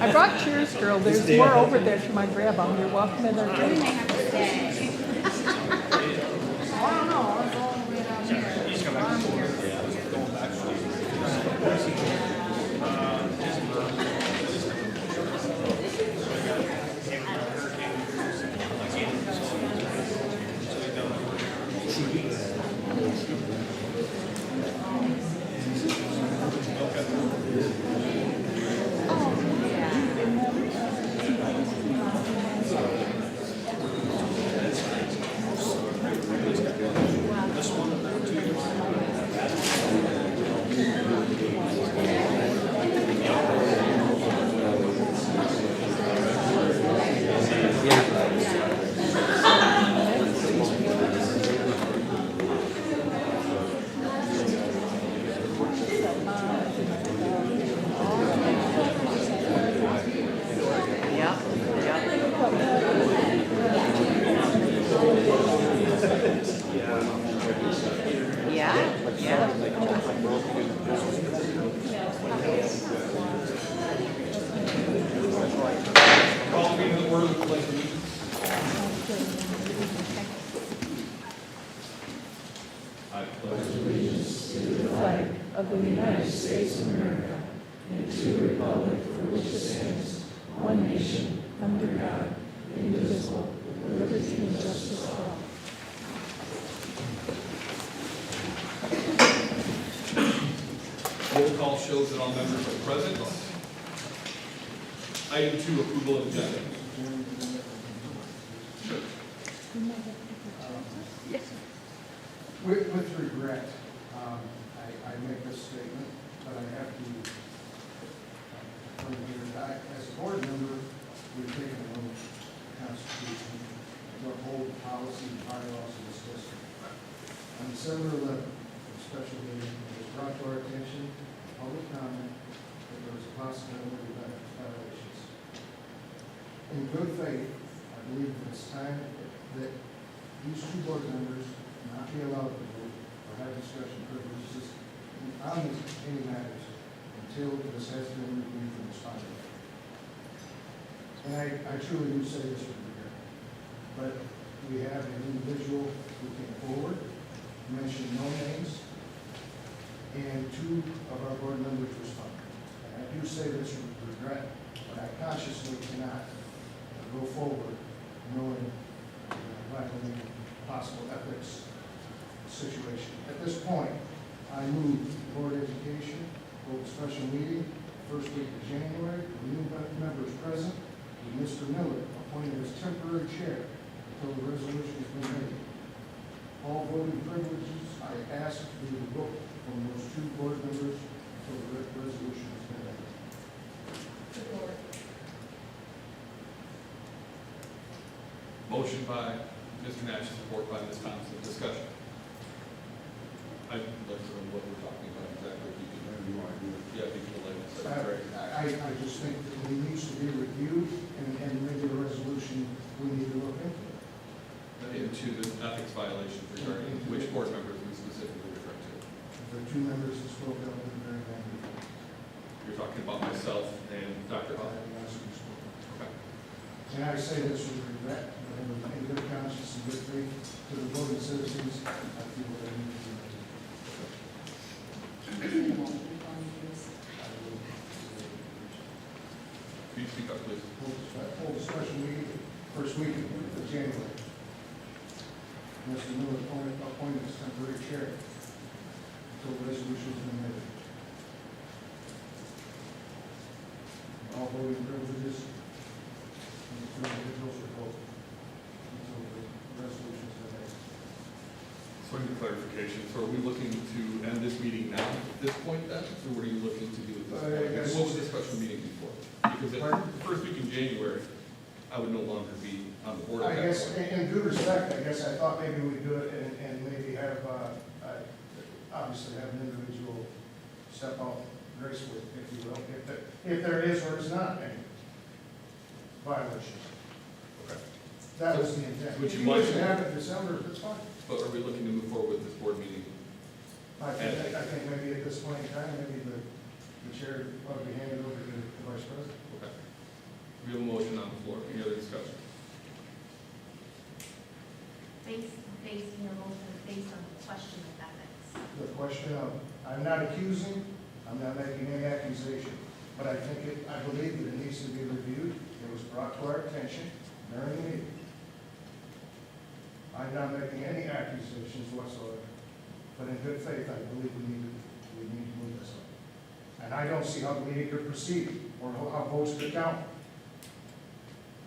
I brought Cheers Girl. There's more over there if you might grab them. You're welcome in there. We may have to stay. I don't know. I'll go all the way down here. He's coming back. Going back. Call me the word of the pledge of allegiance. I pledge Flag of the United States of America and to the republic for which it stands, one nation, under God, indivisible, with liberty and justice for all. roll call shows that all members are present. Item 2, approval of agenda. With regret, I make this statement, but I have to, as a board member, we've taken a look at the Constitution, the whole policy and bylaws of this district. On December 11th, a special meeting, it was brought to our attention, public comment, that there was a possibility of violations. In good faith, I believe that it's time that these two board members not be allowed to vote or have discussion privileges on any matters until this has been reviewed and responded. And I truly do say this with regret. But we have an individual who came forward, mentioned no names, and 2 of our board members responded. And I do say this with regret, but I consciously cannot go forward knowing violating possible ethics situation. At this point, I move the Board of Education hold a special meeting first week of January, with new members present, with Mr. Miller appointed as temporary chair until the resolution has been made. All voting privileges I ask be revoked from those 2 board members until the resolution has been made. Support. Motion by Mr. Nash, support by Ms. Thompson. Discussion. I'd like to know what we're talking about exactly. If you can, Whatever you want to do. yeah, if you can let us know. I just think that it needs to be reviewed, and maybe a resolution we need to look into. Into the ethics violations regarding which board members we specifically refer to. The 2 members that spoke up in the very end. You're talking about myself and Dr. Huff. Okay. And I say this with regret, but in good conscience and good faith to the voting citizens, I feel that I need to do that. Can you speak up, please? Hold a special meeting first week of January. Mr. Miller appointed as temporary chair until the resolution has been made. All voting privileges and the 2 individuals are vote until the resolution has been made. So any clarification, so are we looking to end this meeting now at this point then? So what are you looking to do at this I point? guess- What was the special meeting before? Because at the first week in January, I would no longer be on the board at I that guess, point. in due respect, I guess I thought maybe we'd do it and maybe have, obviously have an individual step out gracefully, if you will, if there is or is not any violations. Okay. That was the intent. Would you If mind- it should happen in December, that's fine. But are we looking to move forward with this board meeting? I think maybe at this point in time, maybe the chair probably hand it over to the vice president. Okay. We have a motion on the floor. Any other discussion? Basing your motion based on the question of ethics. The question of, I'm not accusing, I'm not making any accusation, but I believe that it needs to be reviewed. It was brought to our attention during the meeting. I'm not making any accusations whatsoever, but in good faith, I believe we need to move this on. And I don't see how the meeting could proceed, or how votes could count.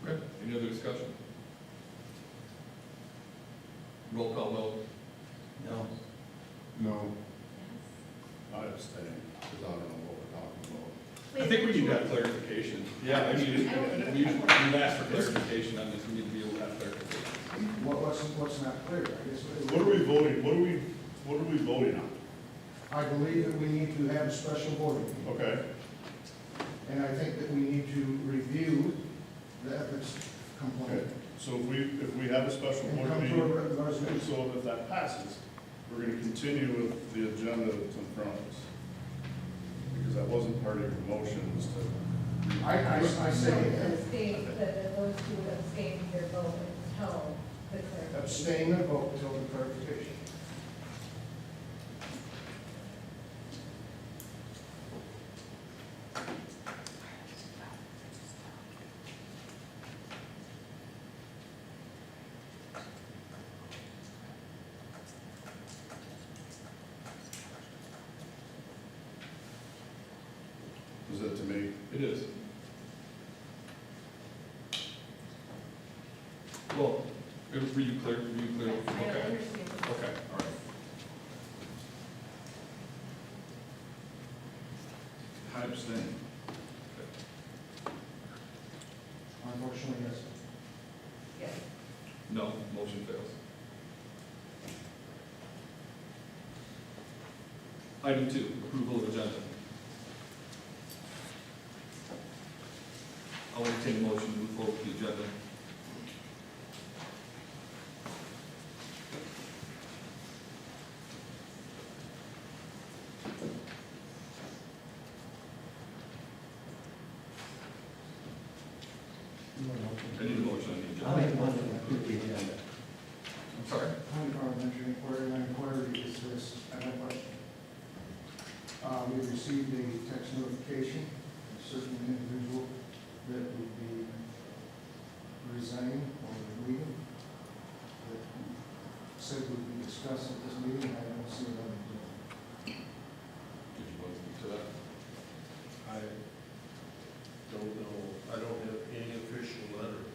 Okay. Any other discussion? Roll call vote. No. No, Yes. I abstain, because I don't know what we're talking about. I think we need that clarification. Yeah, I mean, we've asked for clarification on this, we need to be able to have clarification. What's not clear, I guess. What are we voting, what are we voting on? I believe that we need to have a special board meeting, Okay, and I think that we need to review the ethics complaint. so if we have a special And board come to meeting, a resolution. so if that passes, we're gonna continue with the agenda that's in front of us. Because that wasn't part of your motion, was to, I say Abstain, that those who abstain their vote until the clarification. abstain and vote until the clarification. was it to me? It is. Well, were you clear? Were you clear? I Okay. understand. Okay, all right. I abstain. Unfortunately, yes. Yes. No, motion fails. Item 2, approval of agenda. I'll entertain a motion to move forward with the agenda. I need a motion on the agenda. I'll make a motion to approve the agenda. I'm sorry? On the parliamentary inquiry, my inquiry is this, I have a question. We received a text notification, of a certain individual that would be resigning or leaving, that said would be discussed at this meeting. I don't see it on the agenda. Did you want to speak to that? I don't know, I don't have any official letter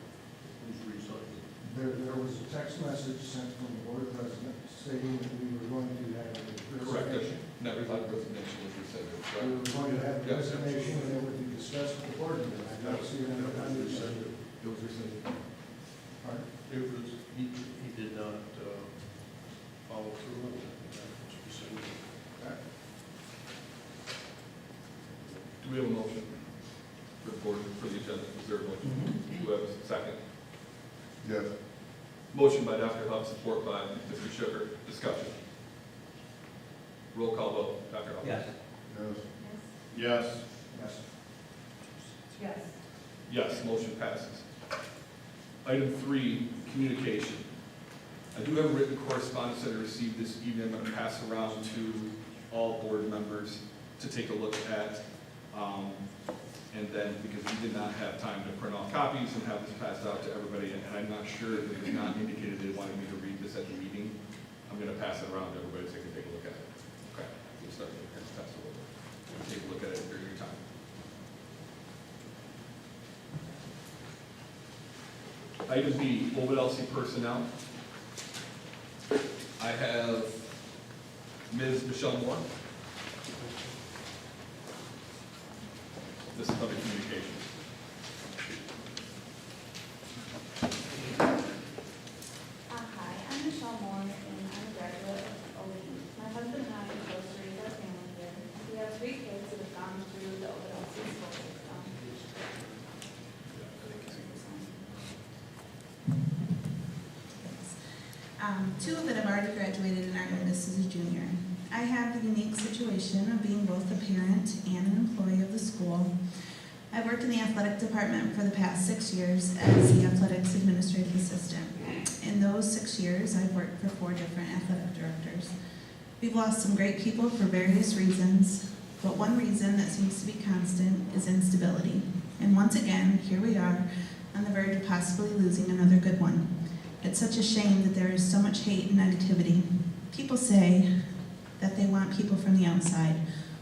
who's resigning. There was a text message sent from the board president stating that we were going to have a Correct. resignation. Not resignation, as we said, We correct? were going to have a Yeah. resignation and it would be discussed with the board. And I don't see it on the agenda. It was rescinded. Pardon? It was, he did not follow through on that. That's what he said. Do we have a motion for the board, for the agenda? Is there a motion? Do we have a second? Yes. Motion by Dr. Huff, support by Mr. Sugar. Discussion. Roll call vote. Dr. Huff? Yes. Yes. Yes. Yes. Yes. Yes. Yes, motion passes. Item 3, communication. I do have written correspondence that I received this evening. I'm going to pass around to all board members to take a look at. And then, because we did not have time to print off copies and have this passed out to everybody, and I'm not sure, they did not indicated they wanted me to read this at the meeting. I'm going to pass it around to everybody so they can take a look at it. Okay, we'll start with the pass it over. Take a look at it during your time. Item B, Ovid-Elsie personnel. I have Ms. Michelle Moore. This is public communications. Hi, I'm Michelle Moore, and I'm a graduate of OE. My husband and I are close to raise our family here. We have 3 kids that have gone through the Ovid-Elsie school system. Two of them have already graduated, and our youngest is a junior. I have the unique situation of being both a parent and an employee of the school. I've worked in the athletic department for the past 6 years as the athletics administrative assistant. In those 6 years, I've worked for 4 different athletic directors. We've lost some great people for various reasons, but one reason that seems to be constant is instability. And once again, here we are on the verge of possibly losing another good one. It's such a shame that there is so much hate and negativity. People say that they want people from the outside.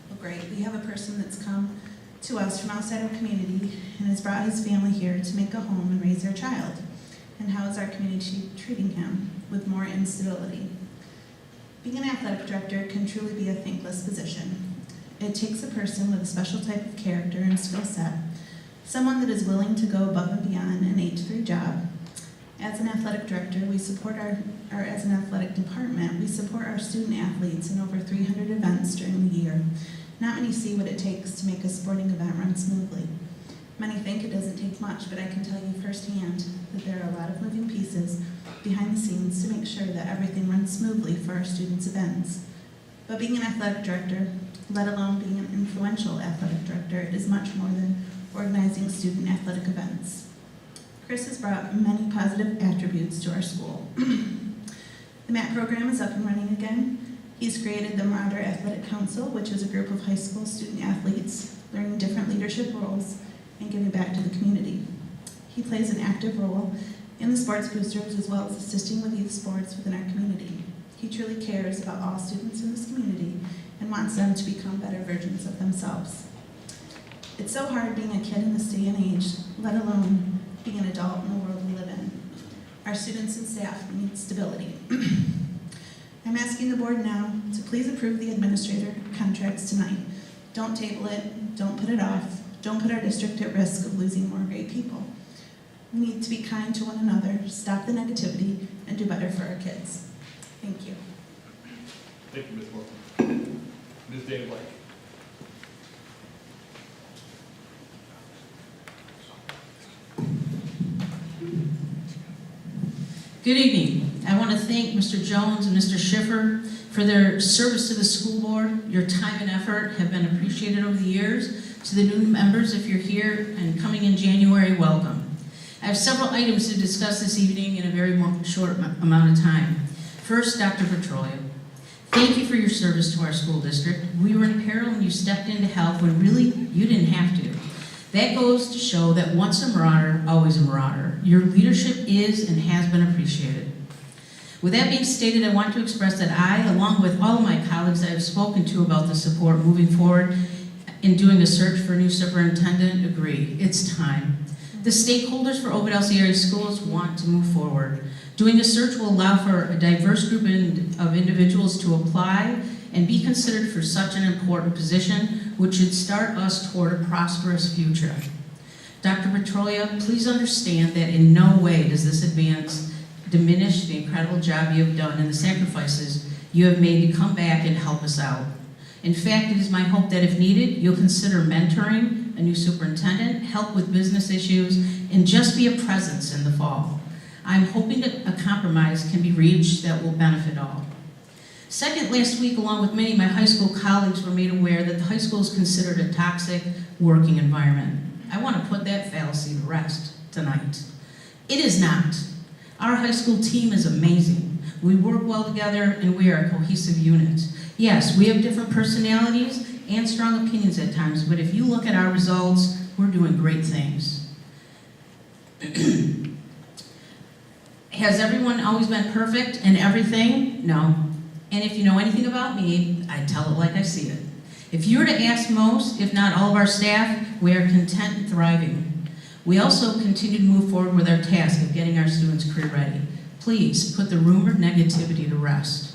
Well, great, we have a person that's come to us from outside our community and has brought his family here to make a home and raise their child. And how is our community treating him with more instability? Being an athletic director can truly be a thankless position. It takes a person with a special type of character and skill set, someone that is willing to go above and beyond an 8-to-3 job. As an athletic director, we support as an athletic department, we support our student athletes in over 300 events during the year. Not many see what it takes to make a sporting event run smoothly. Many think it doesn't take much, but I can tell you firsthand that there are a lot of moving pieces behind the scenes to make sure that everything runs smoothly for our students' events. But being an athletic director, let alone being an influential athletic director, is much more than organizing student athletic events. Chris has brought many positive attributes to our school. The MAT program is up and running again. He's created the Marauder Athletic Council, which is a group of high school student athletes learning different leadership roles and giving back to the community. He plays an active role in the sports boosters as well as assisting with youth sports within our community. He truly cares about all students in this community and wants them to become better versions of themselves. It's so hard being a kid in this day and age, let alone being an adult in the world we live in. Our students and staff need stability. I'm asking the board now to please approve the administrator contracts tonight. Don't table it, don't put it off, don't put our district at risk of losing more great people. We need to be kind to one another, stop the negativity, and do better for our kids. Thank you. Thank you, Ms. Moore. Ms. Dana Blank. Good evening. I want to thank Mr. Jones and Mr. Schiffer for their service to the school board. Your time and effort have been appreciated over the years. To the new members, if you're here and coming in January, welcome. I have several items to discuss this evening in a very short amount of time. First, Dr. Petrolia. Thank you for your service to our school district. We were in peril and you stepped in to help when really you didn't have to. That goes to show that once a marauder, always a marauder. Your leadership is and has been appreciated. With that being stated, I want to express that I, along with all of my colleagues I have spoken to about the support moving forward in doing a search for a new superintendent, agree. It's time. The stakeholders for Ovid-Elsie area schools want to move forward. Doing a search will allow for a diverse group of individuals to apply and be considered for such an important position, which should start us toward a prosperous future. Dr. Petrolia, please understand that in no way does this advance diminish the incredible job you have done and the sacrifices you have made to come back and help us out. In fact, it is my hope that if needed, you'll consider mentoring a new superintendent, help with business issues, and just be a presence in the fall. I'm hoping that a compromise can be reached that will benefit all. Second, last week, along with many of my high school colleagues, were made aware that the high school is considered a toxic working environment. I want to put that fallacy to rest tonight. It is not. Our high school team is amazing. We work well together and we are a cohesive unit. Yes, we have different personalities and strong opinions at times, but if you look at our results, we're doing great things. Has everyone always been perfect in everything? No. And if you know anything about me, I tell it like I see it. If you were to ask most, if not all of our staff, we are content and thriving. We also continue to move forward with our task of getting our students career ready. Please put the rumored negativity to rest.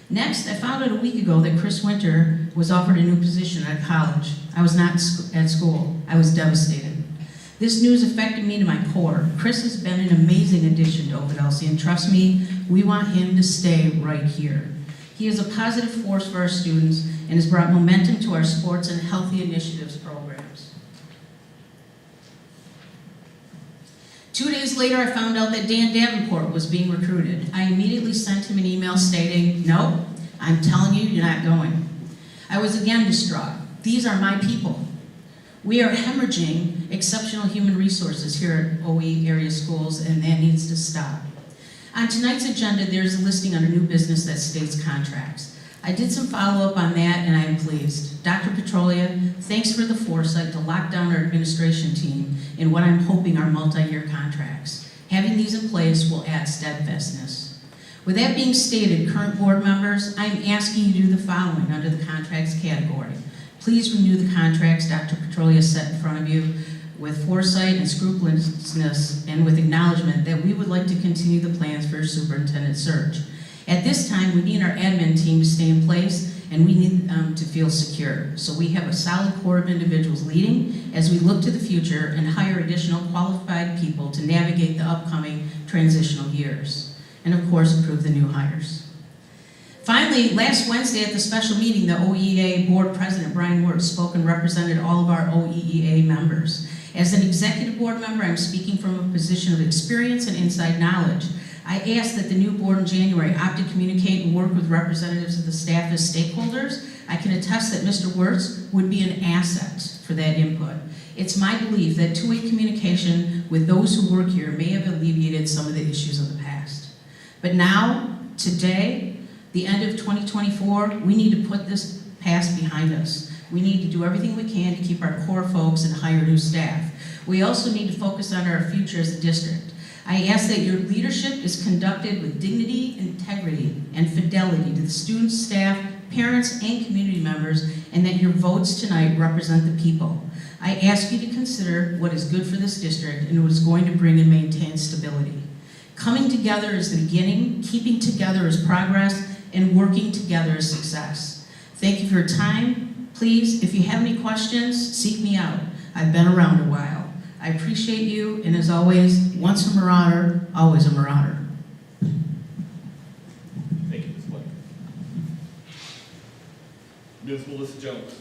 Next, I found out a week ago that Chris Winter was offered a new position at college. I was not at school. I was devastated. This news affected me to my core. Chris has been an amazing addition to Ovid-Elsie, and trust me, we want him to stay right here. He is a positive force for our students and has brought momentum to our sports and healthy initiatives programs. 2 days later, I found out that Dan Davenport was being recruited. I immediately sent him an email stating, "No, I'm telling you, you're not going. I was again distraught. These are my people. We are hemorrhaging exceptional human resources here at OE area schools, and that needs to stop. On tonight's agenda, there's a listing under new business that states contracts. I did some follow-up on that, and I am pleased. Dr. Petrolia, thanks for the foresight to lock down our administration team in what I'm hoping are multi-year contracts. Having these in place will add steadfastness. With that being stated, current board members, I'm asking you to do the following under the contracts category. Please renew the contracts Dr. Petrolia set in front of you with foresight and scrupulousness and with acknowledgement that we would like to continue the plans for a superintendent search. At this time, we need our admin team to stay in place and we need them to feel secure. So we have a solid core of individuals leading as we look to the future and hire additional qualified people to navigate the upcoming transitional years. And of course, approve the new hires. Finally, last Wednesday at the special meeting, the OEA Board President, Brian Wirtz, spoke and represented all of our OEA members. As an executive board member, I'm speaking from a position of experience and inside knowledge. I ask that the new board in January opt to communicate and work with representatives of the staff as stakeholders. I can attest that Mr. Wirtz would be an asset for that input. It's my belief that two-way communication with those who work here may have alleviated some of the issues of the past. But now, today, the end of 2024, we need to put this past behind us. We need to do everything we can to keep our core folks and hire new staff. We also need to focus on our future as a district. I ask that your leadership is conducted with dignity, integrity, and fidelity to the students, staff, parents, and community members, and that your votes tonight represent the people. I ask you to consider what is good for this district and what is going to bring and maintain stability. Coming together is the beginning, keeping together is progress, and working together is success. Thank you for your time. Please, if you have any questions, seek me out. I've been around a while. I appreciate you, and as always, once a marauder, always a marauder. Thank you, Ms. White. Ms. Melissa Jones.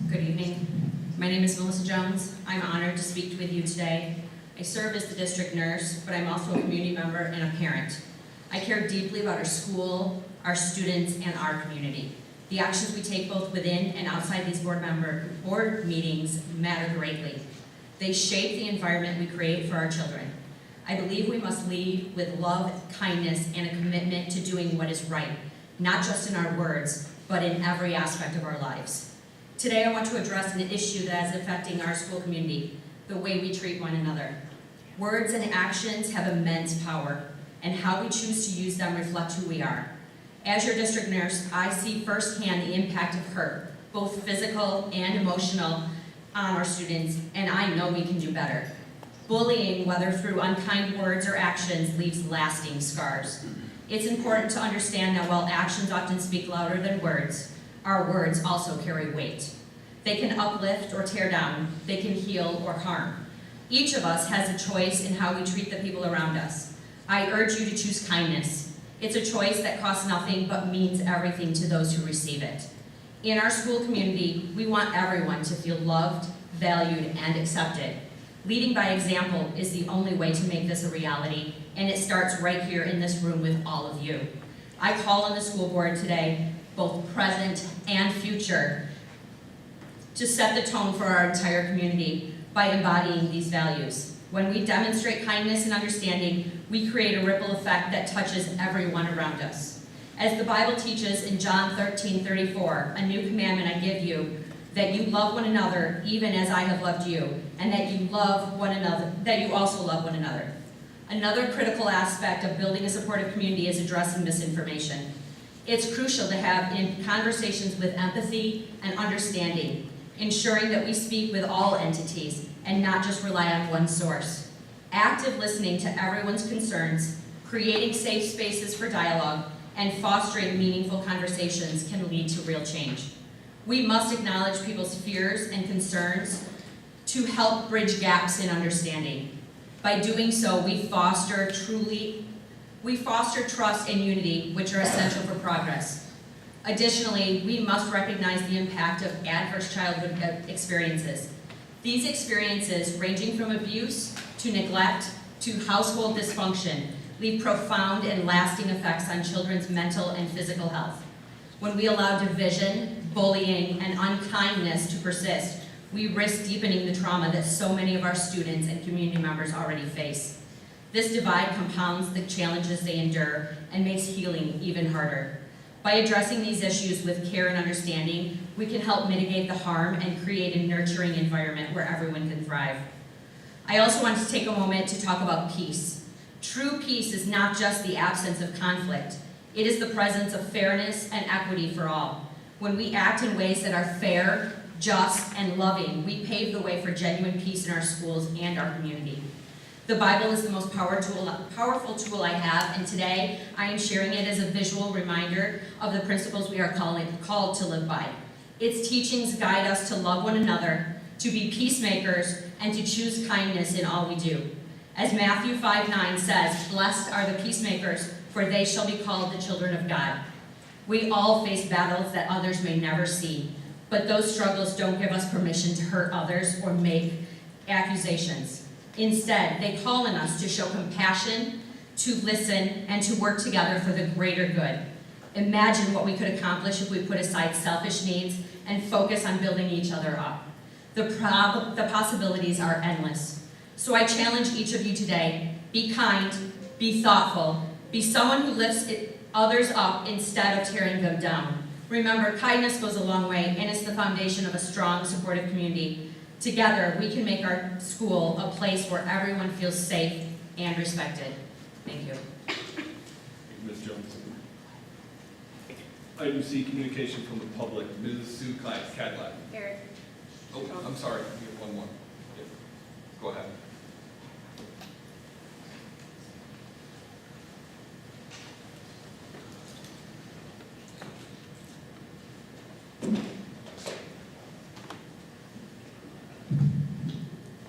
Good evening. My name is Melissa Jones. I'm honored to speak with you today. I serve as the district nurse, but I'm also a community member and a parent. I care deeply about our school, our students, and our community. The actions we take both within and outside these board meetings matter greatly. They shape the environment we create for our children. I believe we must lead with love, kindness, and a commitment to doing what is right, not just in our words, but in every aspect of our lives. Today I want to address an issue that is affecting our school community, the way we treat one another. Words and actions have immense power, and how we choose to use them reflect who we are. As your district nurse, I see firsthand the impact of hurt, both physical and emotional, on our students, and I know we can do better. Bullying, whether through unkind words or actions, leaves lasting scars. It's important to understand that while actions often speak louder than words, our words also carry weight. They can uplift or tear down. They can heal or harm. Each of us has a choice in how we treat the people around us. I urge you to choose kindness. It's a choice that costs nothing but means everything to those who receive it. In our school community, we want everyone to feel loved, valued, and accepted. Leading by example is the only way to make this a reality, and it starts right here in this room with all of you. I call on the school board today, both present and future, to set the tone for our entire community by embodying these values. When we demonstrate kindness and understanding, we create a ripple effect that touches everyone around us. As the Bible teaches in John 13:34, a new commandment I give you, that you love one another even as I have loved you, and that you love one another, that you also love one another. Another critical aspect of building a supportive community is addressing misinformation. It's crucial to have conversations with empathy and understanding, ensuring that we speak with all entities and not just rely on one source. Active listening to everyone's concerns, creating safe spaces for dialogue, and fostering meaningful conversations can lead to real change. We must acknowledge people's fears and concerns to help bridge gaps in understanding. By doing so, we foster trust and unity, which are essential for progress. Additionally, we must recognize the impact of adverse childhood experiences. These experiences, ranging from abuse to neglect to household dysfunction, leave profound and lasting effects on children's mental and physical health. When we allow division, bullying, and unkindness to persist, we risk deepening the trauma that so many of our students and community members already face. This divide compounds the challenges they endure and makes healing even harder. By addressing these issues with care and understanding, we can help mitigate the harm and create a nurturing environment where everyone can thrive. I also want to take a moment to talk about peace. True peace is not just the absence of conflict. It is the presence of fairness and equity for all. When we act in ways that are fair, just, and loving, we pave the way for genuine peace in our schools and our community. The Bible is the most powerful tool I have, and today I am sharing it as a visual reminder of the principles we are called to live by. Its teachings guide us to love one another, to be peacemakers, and to choose kindness in all we do. As Matthew 5:9 says, "Blessed are the peacemakers, for they shall be called the children of God." We all face battles that others may never see, but those struggles don't give us permission to hurt others or make accusations. Instead, they call on us to show compassion, to listen, and to work together for the greater good. Imagine what we could accomplish if we put aside selfish needs and focus on building each other up. The possibilities are endless. So I challenge each of you today, be kind, be thoughtful, be someone who lifts others up instead of tearing them down. Remember, kindness goes a long way, and it's the foundation of a strong, supportive community. Together, we can make our school a place where everyone feels safe and respected. Thank you. Thank you, Ms. Jones. Item C, communication from the public. Ms. Sue Cadillac. Eric. Oh, I'm sorry, we have one more. Yeah. Go ahead.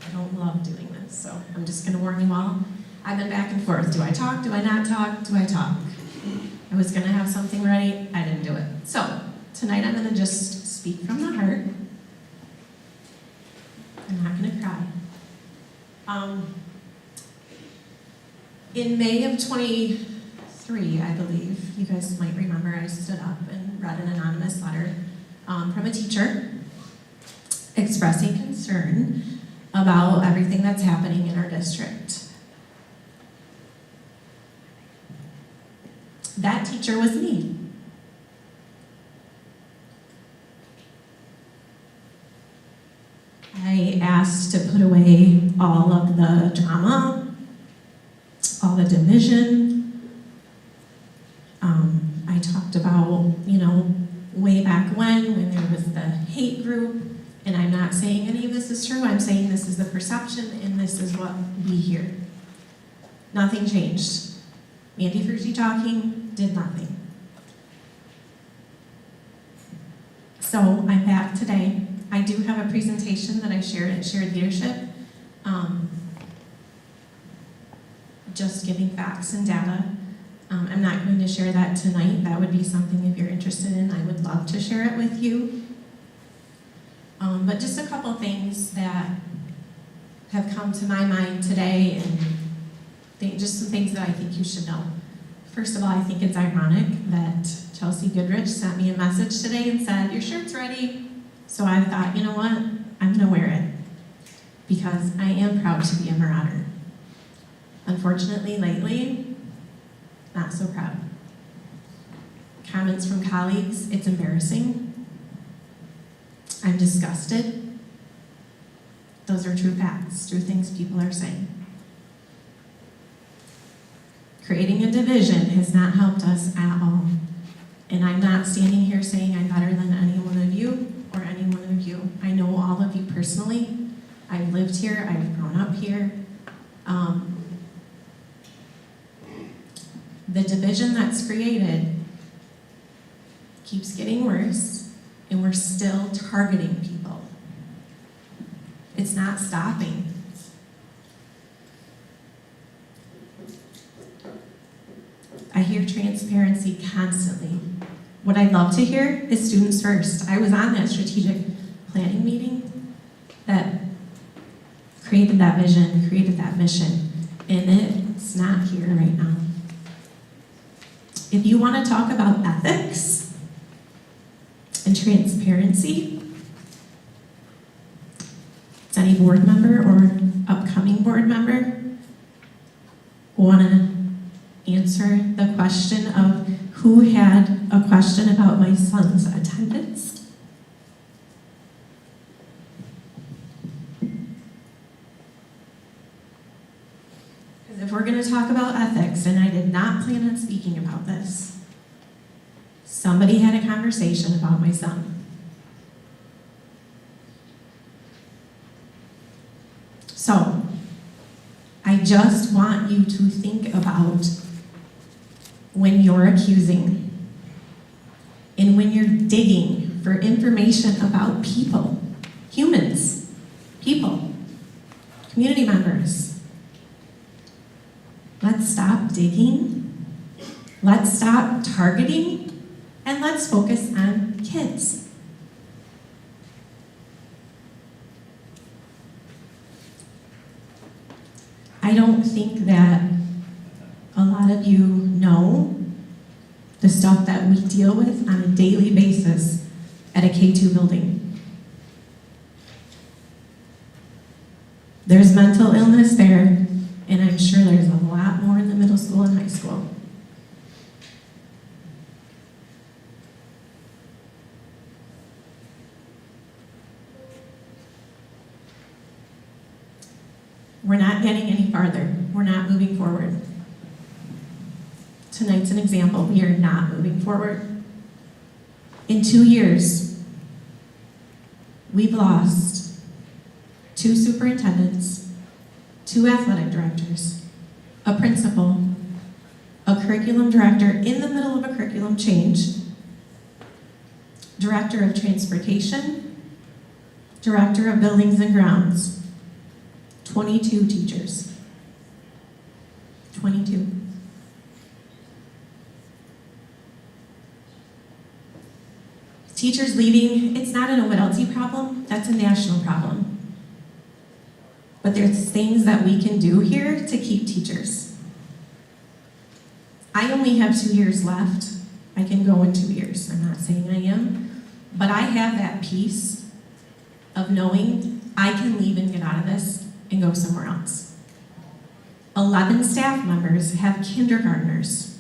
I don't love doing this, so I'm just going to warn you all. I've been back and forth. Do I talk? Do I not talk? Do I talk? I was going to have something ready. I didn't do it. So tonight I'm going to just speak from the heart. I'm not going to cry. In May of 23, I believe, you guys might remember, I stood up and read an anonymous letter from a teacher expressing concern about everything that's happening in our district. That teacher was me. I asked to put away all of the drama, all the division. I talked about, way back when there was the hate group, and I'm not saying any of this is true, I'm saying this is the perception, and this is what we hear. Nothing changed. Mandy Frucci talking did nothing. So I'm back today. I do have a presentation that I shared at Shared Leadership, just giving facts and data. I'm not going to share that tonight. That would be something, if you're interested in, I would love to share it with you. But just a couple things that have come to my mind today, and just some things that I think you should know. First of all, I think it's ironic that Chelsea Goodrich sent me a message today and said, "Your shirt's ready." So I thought, you know what? I'm gonna wear it because I am proud to be a Marauder. Unfortunately, lately, not so proud. Comments from colleagues, it's embarrassing. I'm disgusted. Those are true facts, true things people are saying. Creating a division has not helped us at all. And I'm not standing here saying I'm better than any one of you or any one of you. I know all of you personally. I've lived here, I've grown up here. The division that's created keeps getting worse, and we're still targeting people. It's not stopping. I hear transparency constantly. What I love to hear is students first. I was on that strategic planning meeting that created that vision, created that mission, and it's not here right now. If you want to talk about ethics and transparency, does any board member or upcoming board member want to answer the question of who had a question about my son's attendance? Because if we're going to talk about ethics, and I did not plan on speaking about this, somebody had a conversation about my son. So, I just want you to think about when you're accusing and when you're digging for information about people, humans, people, community members. Let's stop digging, let's stop targeting, and let's focus on kids. I don't think that a lot of you know the stuff that we deal with on a daily basis at a K-2 building. There's mental illness there, and I'm sure there's a lot more in the middle school and high school. We're not getting any farther. We're not moving forward. Tonight's an example. We are not moving forward. In 2 years, we've lost 2 superintendents, 2 athletic directors, a principal, a curriculum director in the middle of a curriculum change, director of transportation, director of buildings and grounds, 22 teachers. 22. Teachers leaving, it's not an Ovid-Elsie problem, that's a national problem. But there's things that we can do here to keep teachers. I only have 2 years left. I can go in 2 years, I'm not saying I am, but I have that peace of knowing I can leave and get out of this and go somewhere else. 11 staff members have kindergartners.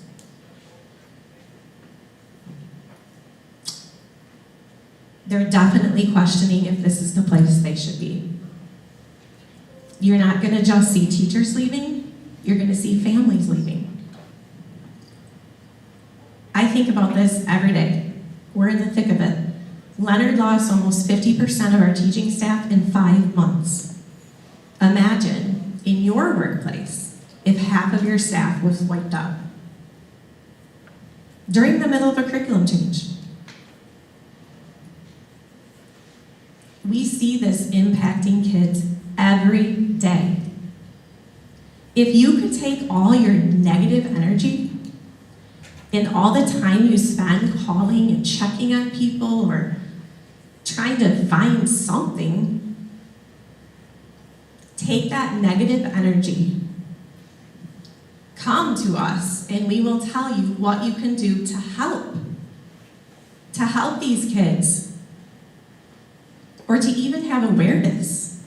They're definitely questioning if this is the place they should be. You're not going to just see teachers leaving, you're going to see families leaving. I think about this every day. We're in the thick of it. Leonard lost almost 50% of our teaching staff in 5 months. Imagine in your workplace if half of your staff was wiped out during the middle of a curriculum change. We see this impacting kids every day. If you could take all your negative energy and all the time you spend calling and checking on people or trying to find something, take that negative energy, come to us, and we will tell you what you can do to help these kids, or to even have awareness.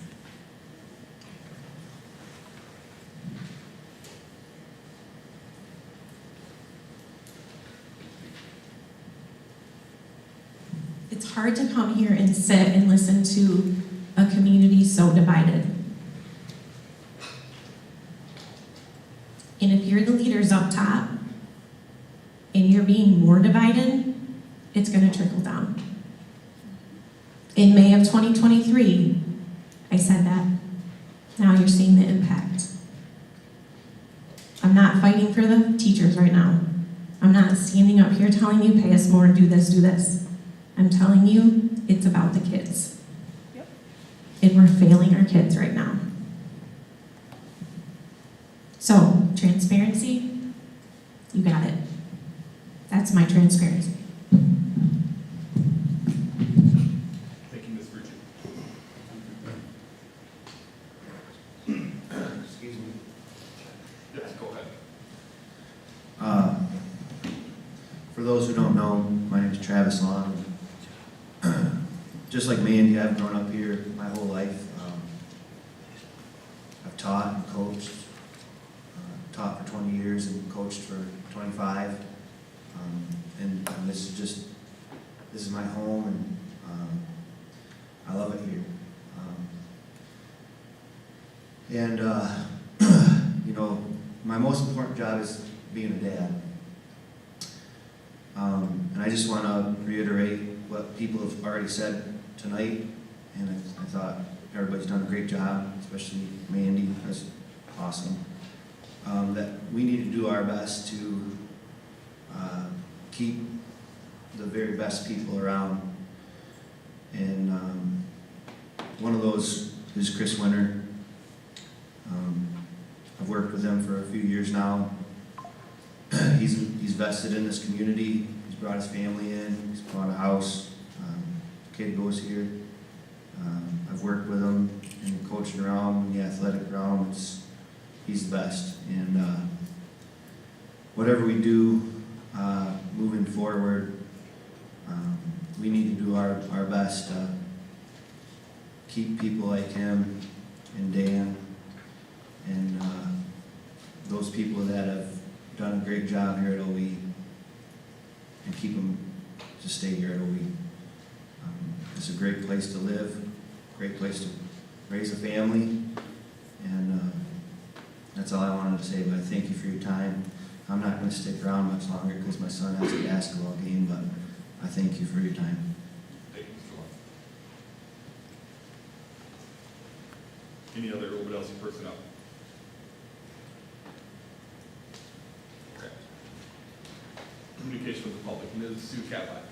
It's hard to come here and sit and listen to a community so divided. And if you're the leaders up top and you're being more divided, it's going to trickle down. In May of 2023, I said that. Now you're seeing the impact. I'm not fighting for the teachers right now. I'm not standing up here telling you, pay us more, do this, do this. I'm telling you, it's about the kids. Yep. And we're failing our kids right now. So, transparency, you got it. That's my transparency. Thank you, Ms. Virtue. those who don't know, my name is Travis Long. Just like Mandy, I've grown up here my whole life. I've taught and coached. Taught for 20 years and coached for 25. And this is my home, and I love it here. You know, my most important job is being a dad. And I just want to reiterate what people have already said tonight, and I thought everybody's done a great job, especially Mandy. That's awesome. That we need to do our best to keep the very best people around. And one of those is Chris Winter. I've worked with him for a few years now. He's vested in this community. He's brought his family in. He's bought a house. Kid goes here. I've worked with him in the coaching realm, in the athletic realm. He's the best. And whatever we do moving forward, we need to do our best to keep people like him and Dan and those people that have done a great job here at OE, and keep them to stay here at OE. It's a great place to live, great place to raise a family, and that's all I wanted to say. But I thank you for your time. I'm not going to stick around much longer because my son has a basketball game, but I thank you for your time. Thank you, Mr. Long. Any other Ovid-Elsie personnel? Okay. Communication with the public. Ms. Sue Catlett.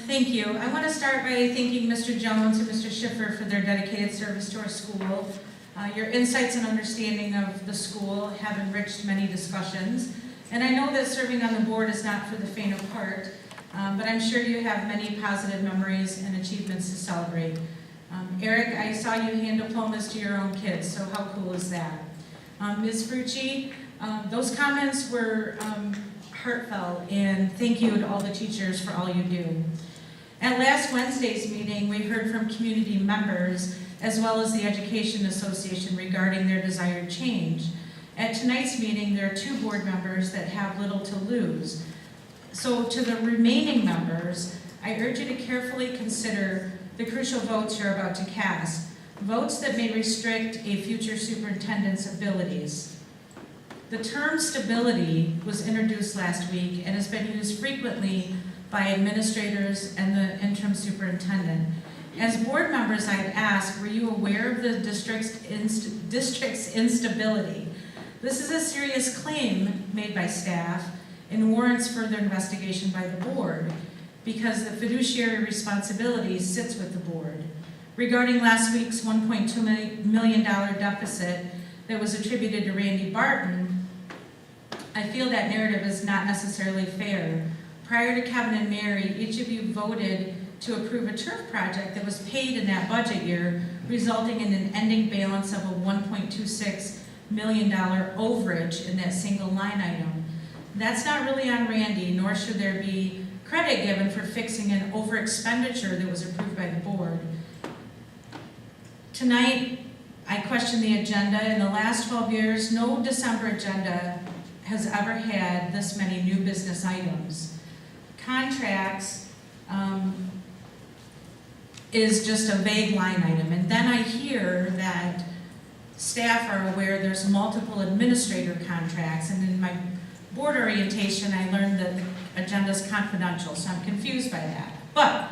Thank you. I want to start by thanking Mr. Jones and Mr. Schiffer for their dedicated service to our school. Your insights and understanding of the school have enriched many discussions. And I know that serving on the board is not for the faint of heart, but I'm sure you have many positive memories and achievements to celebrate. Eric, I saw you hand diplomas to your own kids, so how cool is that? Ms. Frucci, those comments were heartfelt, and thank you to all the teachers for all you do. At last Wednesday's meeting, we heard from community members as well as the Education Association regarding their desired change. At tonight's meeting, there are 2 board members that have little to lose. So to the remaining members, I urge you to carefully consider the crucial votes you're about to cast, votes that may restrict a future superintendent's abilities. The term stability was introduced last week and has been used frequently by administrators and the interim superintendent. As board members, I've asked, were you aware of the district's instability? This is a serious claim made by staff and warrants further investigation by the board because the fiduciary responsibility sits with the board. Regarding last week's $1.2 million deficit that was attributed to Randy Barton, I feel that narrative is not necessarily fair. Prior to Kevin and Mary, each of you voted to approve a turf project that was paid in that budget year, resulting in an ending balance of a $1.26 million overage in that single line item. That's not really on Randy, nor should there be credit given for fixing an over expenditure that was approved by the board. Tonight, I question the agenda. In the last 12 years, no December agenda has ever had this many new business items. Contracts is just a vague line item, and then I hear that staff are aware there's multiple administrator contracts, and in my board orientation I learned that the agenda is confidential, so I'm confused by that. But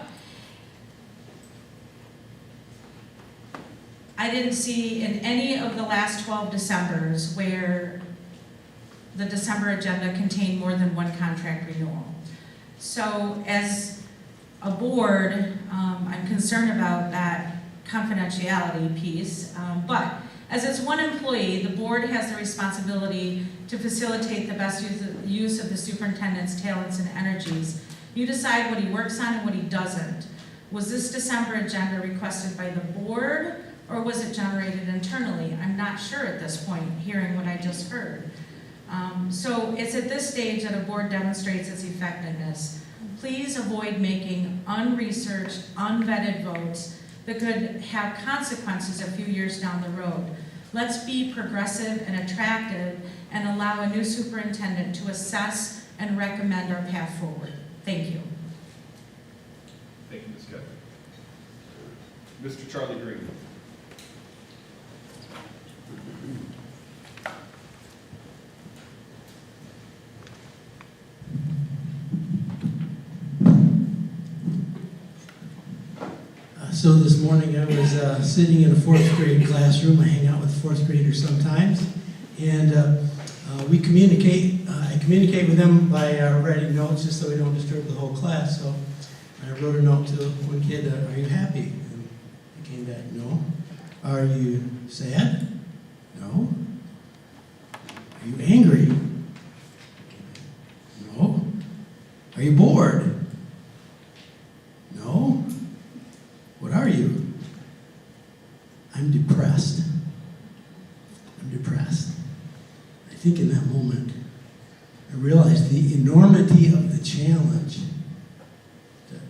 I didn't see in any of the last 12 Decembers where the December agenda contained more than one contract renewal. So as a board, I'm concerned about that confidentiality piece, but as it's one employee, the board has the responsibility to facilitate the best use of the superintendent's talents and energies. You decide what he works on and what he doesn't. Was this December agenda requested by the board or was it generated internally? I'm not sure at this point, hearing what I just heard. So it's at this stage that a board demonstrates its effectiveness. Please avoid making unresearched, unvetted votes that could have consequences a few years down the road. Let's be progressive and attractive and allow a new superintendent to assess and recommend our path forward. Thank you. Thank you, Ms. Kevin. Mr. Charlie Green. So this morning I was sitting in a fourth grade classroom. I hang out with fourth graders sometimes, and we communicate. I communicate with them by writing notes just so we don't disturb the whole class. So I wrote a note to one kid, are you happy? And he came back, no. Are you sad? No. Are you angry? No. Are you bored? No. What are you? I'm depressed. I'm depressed. I think in that moment, I realized the enormity of the challenge that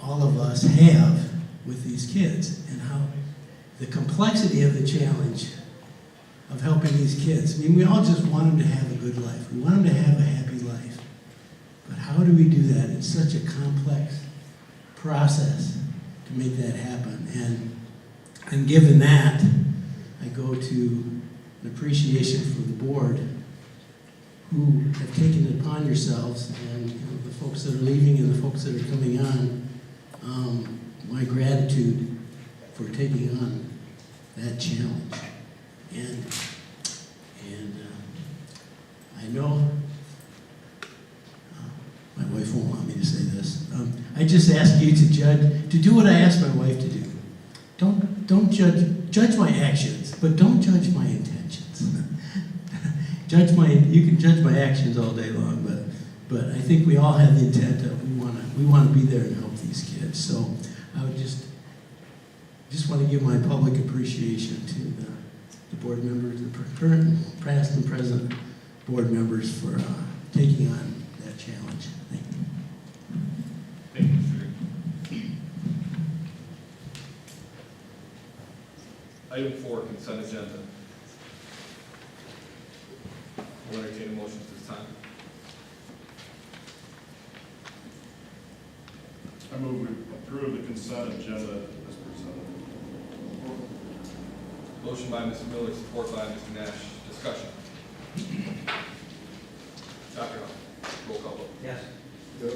all of us have with these kids and how the complexity of the challenge of helping these kids. I mean, we all just want them to have a good life. We want them to have a happy life. But how do we do that? It's such a complex process to make that happen. And given that, I go to an appreciation for the board who have taken it upon yourselves, and the folks that are leaving and the folks that are coming on, my gratitude for taking on that challenge. And I know my wife won't want me to say this. I just ask you to do what I asked my wife to do. Don't judge my actions, but don't judge my intentions. You can judge my actions all day long, but I think we all have the intent that we want to be there and help these kids. So I would just want to give my public appreciation to the board members, the current, past, and present board members for taking on that challenge. Thank you. Thank you, Mr. Green. Item 4, consent agenda. We'll entertain a motion at this time. I move we approve the consent agenda as presented. Motion by Mr. Miller, support by Mr. Nash. Discussion. Dr. Hull, roll call vote. Yes. Yes.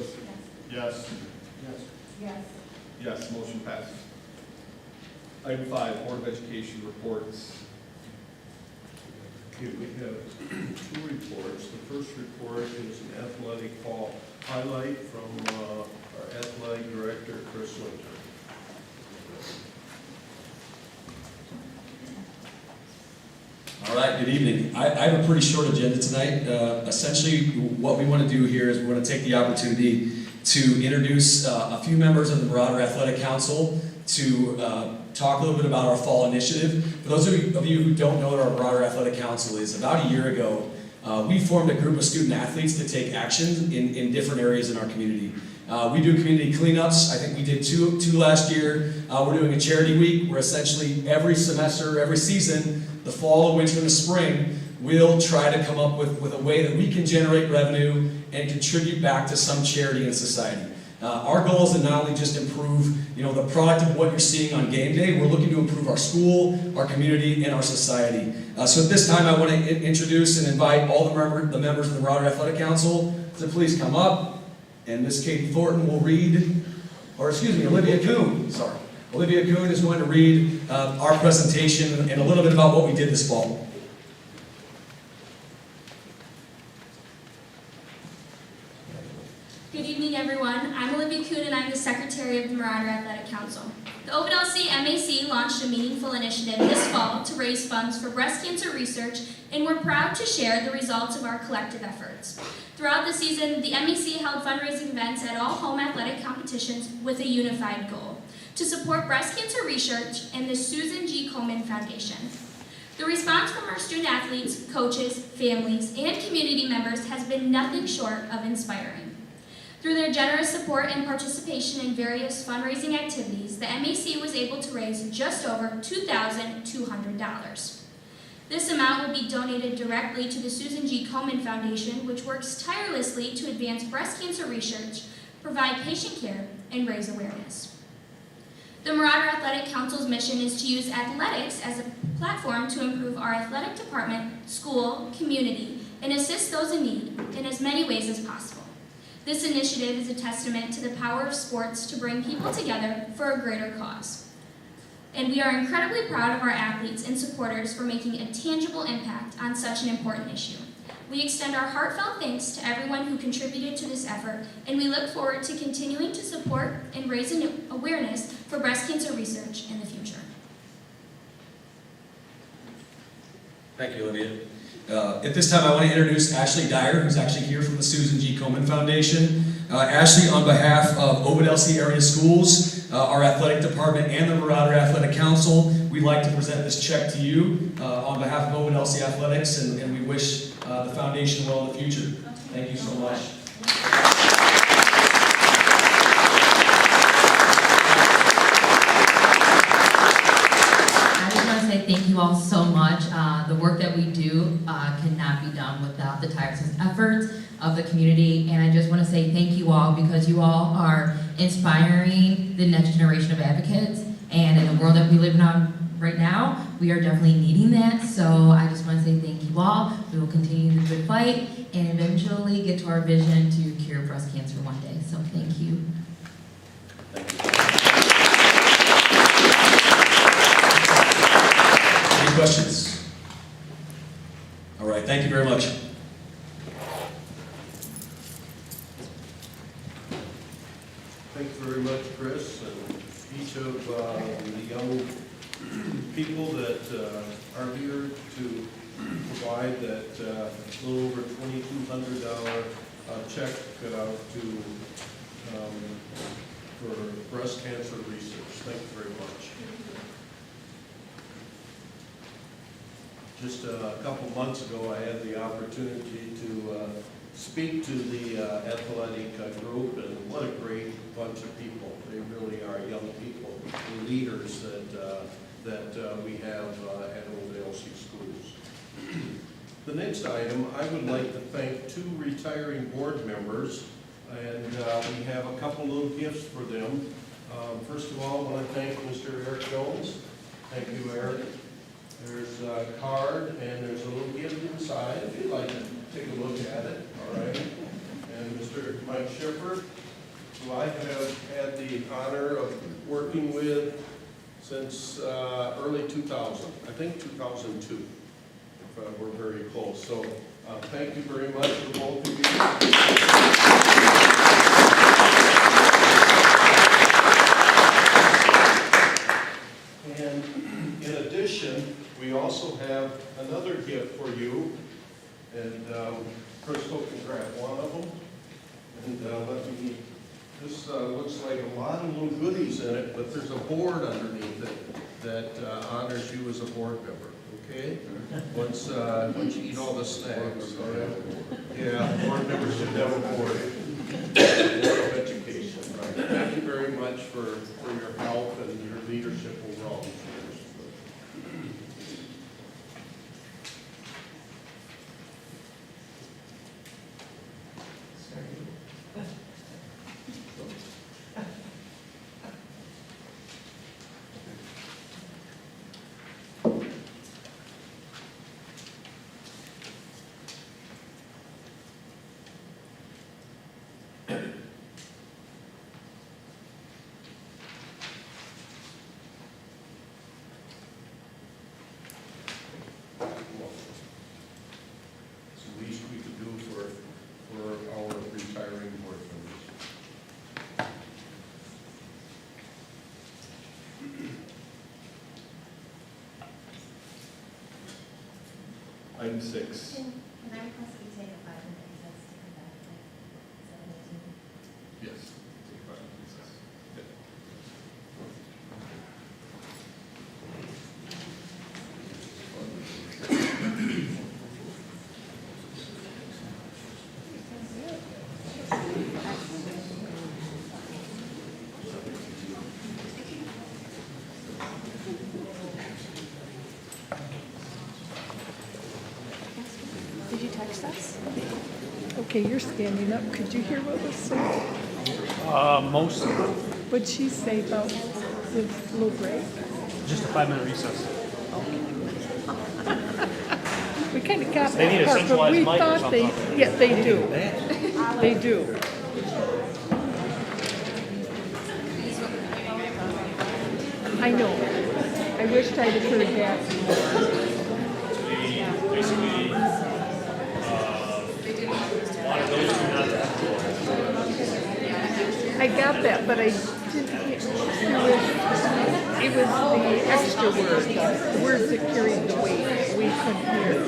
Yes. Yes. Yes, motion passes. Item 5, Board of Education reports. Okay, we have 2 reports. The first report is an athletic fall highlight from our athletic director, Chris Winter. All right, good evening. I have a pretty short agenda tonight. Essentially, what we want to do here is we want to take the opportunity to introduce a few members of the broader Athletic Council to talk a little bit about our fall initiative. For those of you who don't know what our broader Athletic Council is, about a year ago, we formed a group of student athletes to take action in different areas in our community. We do community cleanups. I think we did two last year. We're doing a charity week where essentially every semester, every season, the fall, winter, and the spring, we'll try to come up with a way that we can generate revenue and contribute back to some charity in society. Our goal is to not only just improve, the product of what you're seeing on game day. We're looking to improve our school, our community, and our society. So at this time, I want to introduce and invite all the members of the broader Athletic Council to please come up. And Miss Katie Thornton will read, Olivia Kuhn, sorry. Olivia Kuhn is going to read our presentation and a little bit about what we did this fall. Good evening, everyone. I'm Olivia Kuhn, and I'm the Secretary of the Marauder Athletic Council. The Ovid-Elsie MAC launched a meaningful initiative this fall to raise funds for breast cancer research, and we're proud to share the results of our collective efforts. Throughout the season, the MAC held fundraising events at all home athletic competitions with a unified goal: to support breast cancer research and the Susan G. Komen Foundation. The response from our student athletes, coaches, families, and community members has been nothing short of inspiring. Through their generous support and participation in various fundraising activities, the MAC was able to raise just over $2,200. This amount will be donated directly to the Susan G. Komen Foundation, which works tirelessly to advance breast cancer research, provide patient care, and raise awareness. The Marauder Athletic Council's mission is to use athletics as a platform to improve our athletic department, school, community, and assist those in need in as many ways as possible. This initiative is a testament to the power of sports to bring people together for a greater cause. And we are incredibly proud of our athletes and supporters for making a tangible impact on such an important issue. We extend our heartfelt thanks to everyone who contributed to this effort, and we look forward to continuing to support and raise awareness for breast cancer research in the future. Thank you, Olivia. At this time, I want to introduce Ashley Dyer, who's actually here from the Susan G. Komen Foundation. Ashley, on behalf of Ovid-Elsie area schools, our athletic department, and the Marauder Athletic Council, we'd like to present this check to you on behalf of Ovid-Elsie Athletics, and we wish the foundation well in the future. Thank you so much. I just want to say thank you all so much. The work that we do cannot be done without the tireless efforts of the community, and I just want to say thank you all because you all are inspiring the next generation of advocates, and in the world that we live in right now, we are definitely needing that, so I just want to say thank you all. We will continue the good fight and eventually get to our vision to cure breast cancer one day, so thank you. Any questions? All right, thank you very much. Thank you very much, Chris, and each of the young people that are here to provide that little over $2,200 check for breast cancer research. Thank you very much. Just a couple months ago, I had the opportunity to speak to the athletic group, and what a great bunch of people. They really are young people, the leaders that we have at Ovid-Elsie schools. The next item, I would like to thank two retiring board members, and we have a couple little gifts for them. First of all, I want to thank Mr. Eric Jones. Thank you, Eric. There's a card, and there's a little gift inside, if you'd like to take a look at it, all right? And Mr. Mike Schiffer, who I have had the honor of working with since early 2000, I think 2002, if we're very close. So thank you very much for both of you. And in addition, we also have another gift for you, and Crystal can grab one of them, and this looks like a lot of little goodies in it, but there's a board underneath it that honors you as a board member, okay? Once you eat all the snacks, all right? Yeah, board members should have a board of education, right? Thank you very much for your help and your leadership overall. It's the least we could do for our retiring board members. Item 6. Can I request that you take a 5-minute recess to come back at 7:18? Yes. Take 5 minutes. Okay. Did you text us? Okay, you're standing up. Could you hear what was said? Most of it. What'd she say about the little break? Just a 5-minute recess. We kind of got They need a that part, but centralized we mic or thought they, something. yeah, they do. They do. I know. I wished I'd have heard that. Basically, wanted those two not to have I got that, but I didn't get, it was the extra words, the words that carried the weight, we couldn't hear.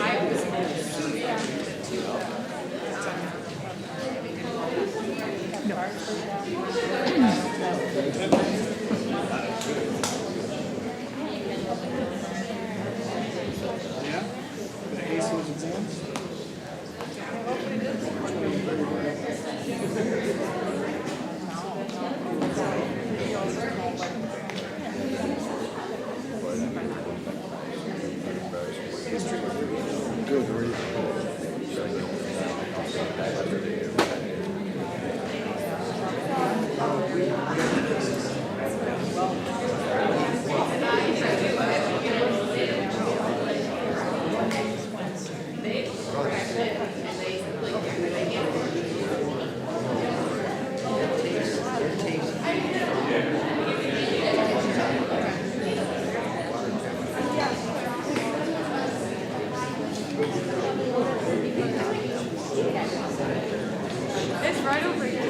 It's right over here.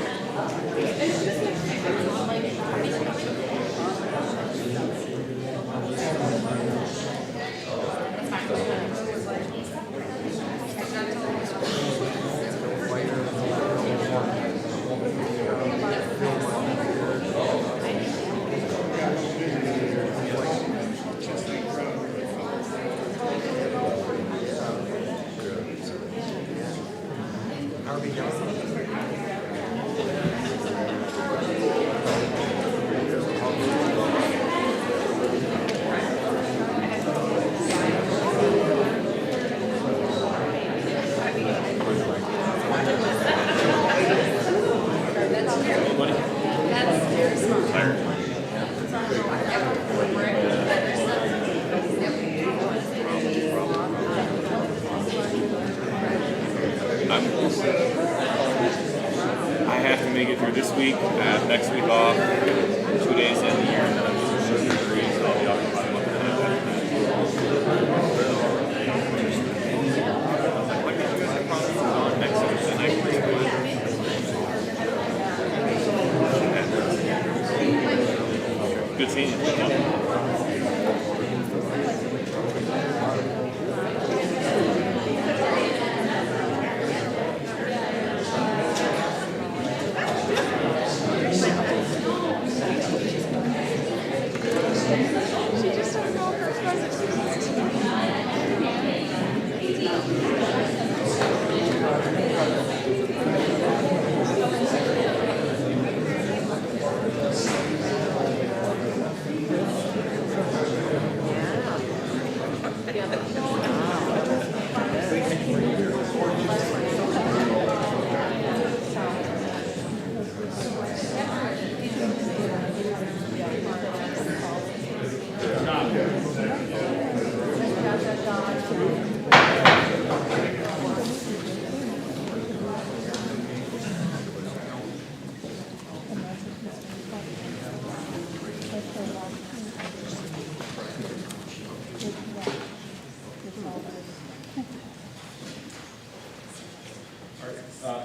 I have to make it through this week. I have next week off, 2 days in the year, and then I'm just surgery, so I'll be out for about a month and a half after that. Like, you guys have problems on next Thursday night? Good seeing you.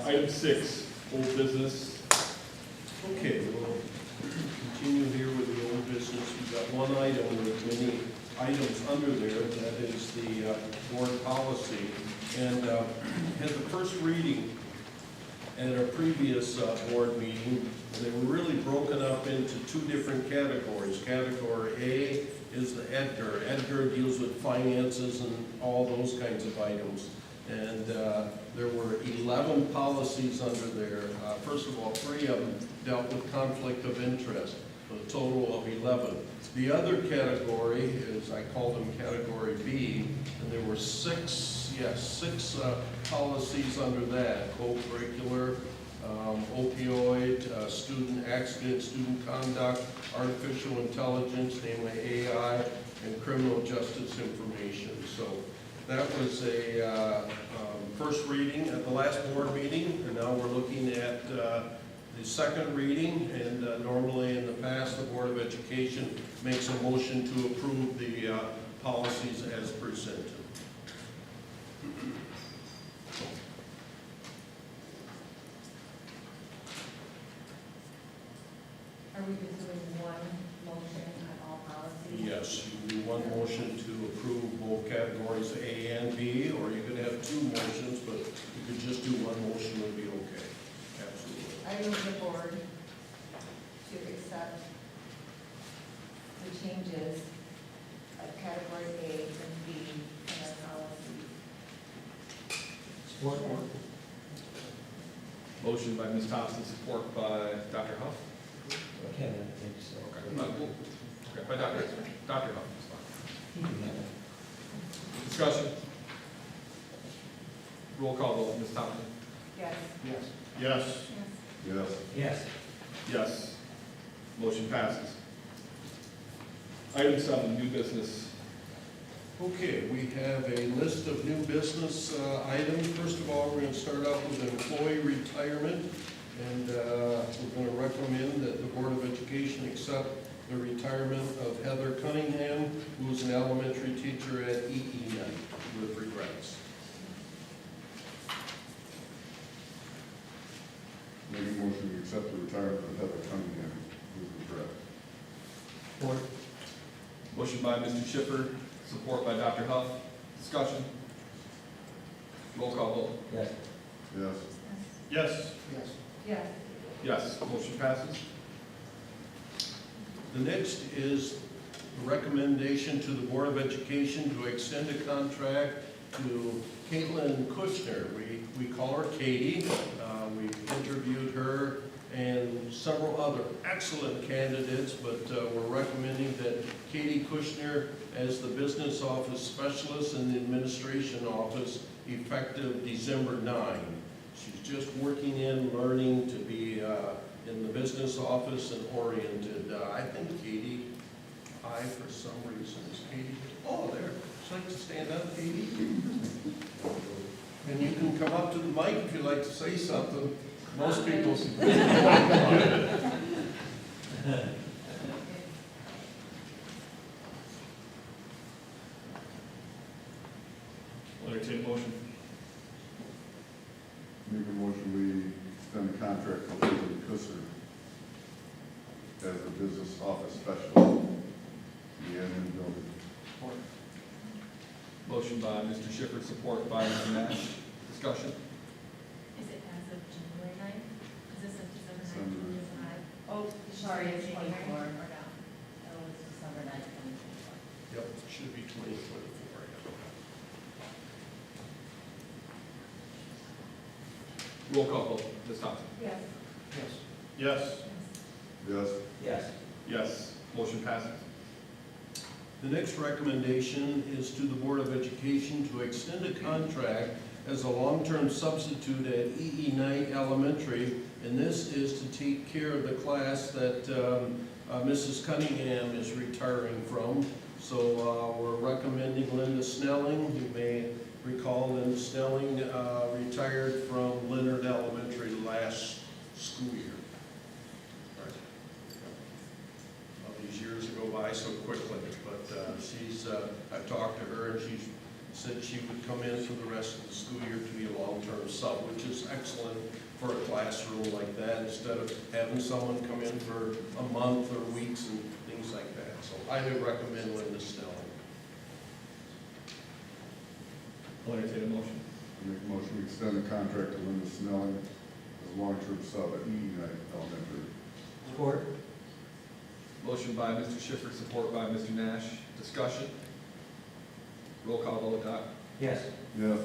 Item 6, old business. Okay, we'll continue here with the old business. We've got one item with many items under there, that is the board policy. And had the first reading at our previous board meeting, and they were really broken up into two different categories. Category A is the Edgar. Edgar deals with finances and all those kinds of items. And there were 11 policies under there. First of all, 3 of them dealt with conflict of interest. for a total of 11. The other category is, I call them category B, and there were six policies under that: co-curricular, opioid, student accident, student conduct, artificial intelligence, namely AI, and criminal justice information. So that was a first reading at the last board meeting, and now we're looking at the second reading. And normally in the past, the Board of Education makes a motion to approve the policies as presented. Are we just doing one motion on all policies? Yes, you can do one motion to approve both categories A and B, or you could have two motions, but you could just do one motion would be okay. Absolutely. I move the board to accept the changes of category A and B in our policies. Support. Motion by Ms. Thompson, support by Dr. Huff. Okay, I think so. Okay, by Dr. Huff. Discussion. Roll call vote, Ms. Thompson. Yes. Yes. Yes. Yes. Yes. Yes. Motion passes. Item 7, new business. Okay, we have a list of new business items. First of all, we're going to start out with employee retirement, and we're going to recommend that the Board of Education accept the retirement of Heather Cunningham, who was an elementary teacher at EE Knight, with regrets. Make a motion to accept the retirement of Heather Cunningham with regret. Support. Motion by Mr. Schiffer, support by Dr. Huff. Discussion. Roll call vote. Yes. Yes. Yes. Yes. Yes. Yes. Motion passes. The next is a recommendation to the Board of Education to extend a contract to Caitlin Kushner. We call her Katie. We interviewed her and several other excellent candidates, but we're recommending that Katie Kushner as the business office specialist in the administration office effective December 9. She's just working in, learning to be in the business office and oriented. I think Katie, for some reason, is Katie. Oh, there. Would you like to stand up, Katie? And you can come up to the mic if you'd like to say something. Most people. I'll entertain a motion. Make a motion we extend the contract for Caitlin Kushner as the business office specialist in the admin building. Motion by Mr. Schiffer, support by Mr. Nash. Discussion. Is it as of January 9th? Is this of December 9th? December. Oh, sorry, it's 24 24. or down. Oh, it's December 9th, 2024. Yep, it should be 2024. Roll call vote, Ms. Thompson. Yes. Yes. Yes. Yes. Yes. Yes. Motion passes. The next recommendation is to the Board of Education to extend a contract as a long-term substitute at EE Knight Elementary, and this is to take care of the class that Mrs. Cunningham is retiring from. So we're recommending Linda Snelling. You may recall Linda Snelling retired from Leonard Elementary last school year. All these years go by so quickly, but I've talked to her and she's said she would come in for the rest of the school year to be a long-term sub, which is excellent for a classroom like that, instead of having someone come in for a month or weeks and things like that. So I would recommend Linda Snelling. I'll entertain a motion. Make a motion we extend the contract to Linda Snelling as a long-term sub at EE Knight Elementary. Support. Motion by Mr. Schiffer, support by Mr. Nash. Discussion. Roll call vote, Doc. Yes. Yes.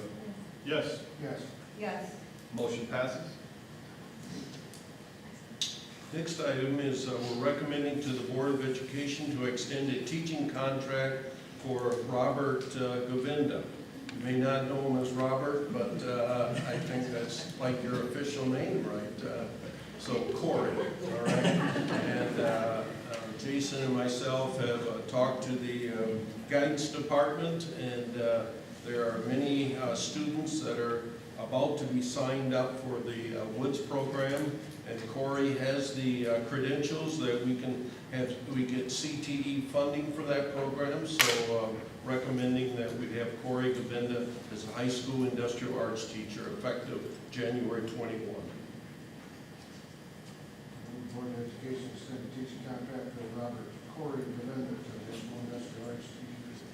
Yes. Yes. Yes. Motion passes. Next item is we're recommending to the Board of Education to extend a teaching contract for Robert Govinda. You may not know him as Robert, but I think that's like your official name, right? So Corey, all right? And Jason and myself have talked to the guidance department, and there are many students that are about to be signed up for the Woods program, and Corey has the credentials that we get CTE funding for that program, so recommending that we have Corey Govinda as a high school industrial arts teacher effective January 21. Board of Education extend the teaching contract for Robert Corey Govinda to high school industrial arts teacher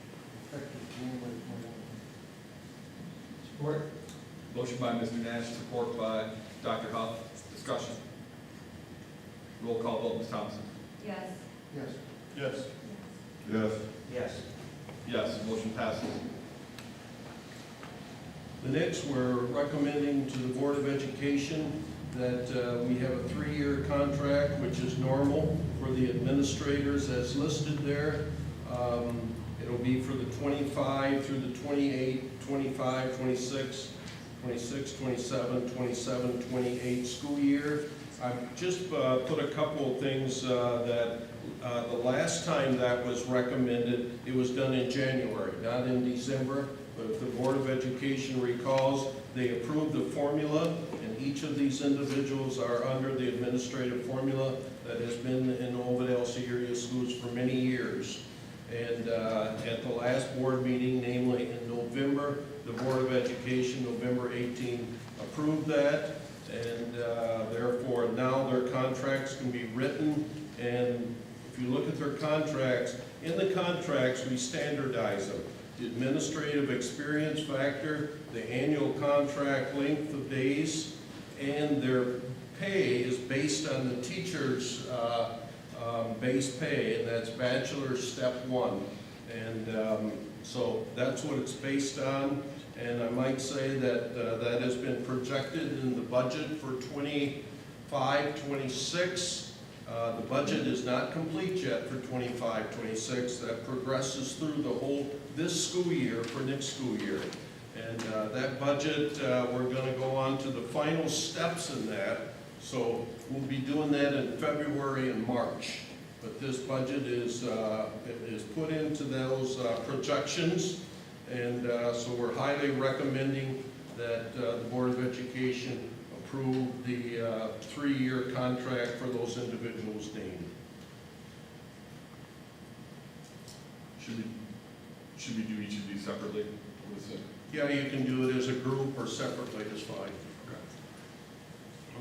effective January 21. Support. Motion by Mr. Nash, support by Dr. Huff. Discussion. Roll call vote, Ms. Thompson. Yes. Yes. Yes. Yes. Yes. Yes, motion passes. The next, we're recommending to the Board of Education that we have a 3-year contract, which is normal for the administrators as listed there. It'll be for the 25 through the 28, 25, 26, 26, 27, 27, 28 school year. I've just put a couple of things that the last time that was recommended, it was done in January, not in December. But if the Board of Education recalls, they approved the formula, and each of these individuals are under the administrative formula that has been in Ovid-Elsie area schools for many years. And at the last board meeting, namely in November, the Board of Education, November 18, approved that. And therefore, now their contracts can be written. And if you look at their contracts, in the contracts, we standardize them. The administrative experience factor, the annual contract length of days, and their pay is based on the teacher's base pay, and that's bachelor's step 1. And so that's what it's based on. And I might say that that has been projected in the budget for 25, 26. The budget is not complete yet for 25, 26. That progresses through the whole, this school year for next school year. And that budget, we're going to go on to the final steps in that. So we'll be doing that in February and March. But this budget is put into those projections. And so we're highly recommending that the Board of Education approve the 3-year contract for those individuals named. Should we do each of these separately? What is it? Yeah, you can do it as a group or separately, it's fine.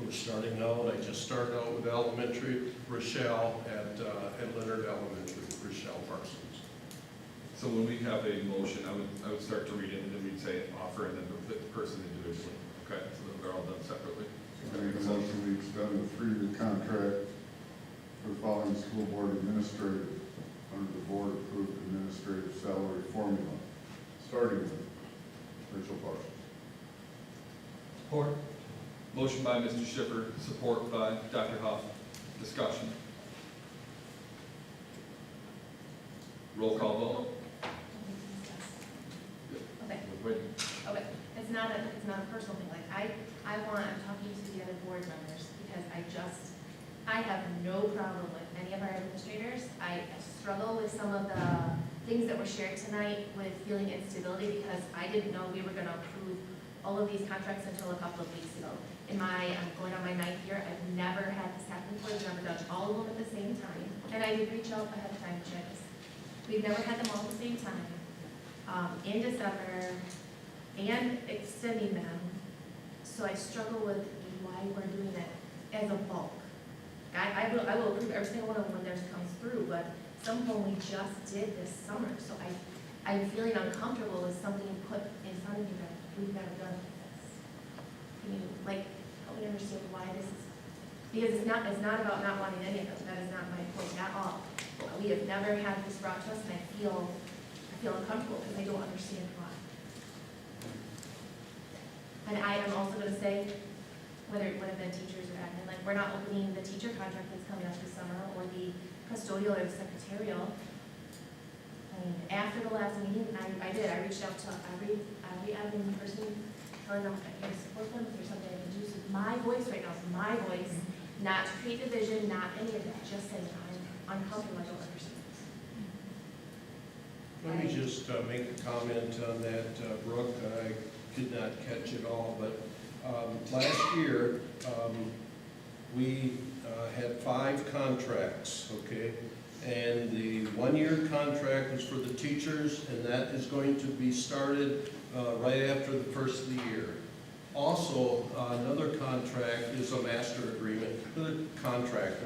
We're starting out, I just started out with elementary, Rochelle at Leonard Elementary, Rochelle Parsons. So when we have a motion, I would start to read it, and then we'd say offer, and then the person individually. Okay, so that they're all done separately. I make a motion we extend the 3-year contract for the following school board administrators under the board-approved administrative salary formula, starting with Rachel Parsons. Support. Motion by Mr. Schiffer, support by Dr. Huff. Discussion. Roll call vote. Okay. Wait. Okay, it's not a personal thing, like, I'm talking to the other board members, because I have no problem with any of our administrators. I struggle with some of the things that were shared tonight with feeling instability, because I didn't know we were gonna approve all of these contracts until a couple of weeks ago. I'm going on my 9th year, I've never had this happen before, I've never done all of them at the same time, and I did reach out ahead of time, checks. We've never had them all at the same time, in December, and extending them. So I struggle with why we're doing it as a bulk. I will approve every single one of them when theirs comes through, but some of them we just did this summer, so I'm feeling uncomfortable with something put in front of you that we've never done like this. Can you, help me understand why this is, because it's not about not wanting any of them, that is not my point at all. We have never had this brought to us, and I feel uncomfortable because I don't understand why. And I am also going to say, whether it would have been teachers or admin, like, we're not opening the teacher contract that's coming up this summer, or the custodial or the secretarial. I mean, after the last meeting, I reached out to every admin person, telling them I can support them if there's something I can do. So my voice right now is my voice, not to create division, not any of that, just saying I'm uncomfortable, I don't understand this. Let me just make a comment on that, Brooke. I did not catch it all, but last year, we had 5 contracts, okay? And the one-year contract was for the teachers, and that is going to be started right after the first of the year. Also, another contract is a master agreement. They're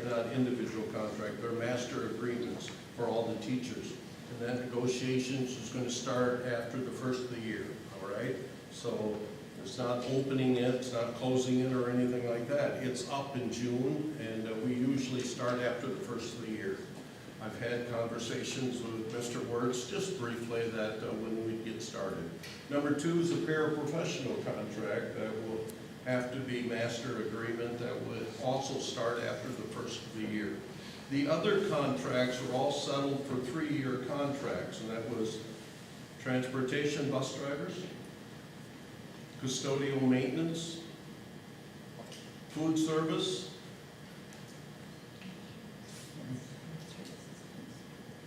not individual contract, they're master agreements for all the teachers. And that negotiations is going to start after the first of the year, all right? So it's not opening it, it's not closing it or anything like that. It's up in June, and we usually start after the first of the year. I've had conversations with Mr. Wertz, just briefly, that when we get started. Number 2 is a paraprofessional contract that will have to be master agreement that would also start after the first of the year. The other contracts were all settled for 3-year contracts, and that was transportation bus drivers, custodial maintenance, food service,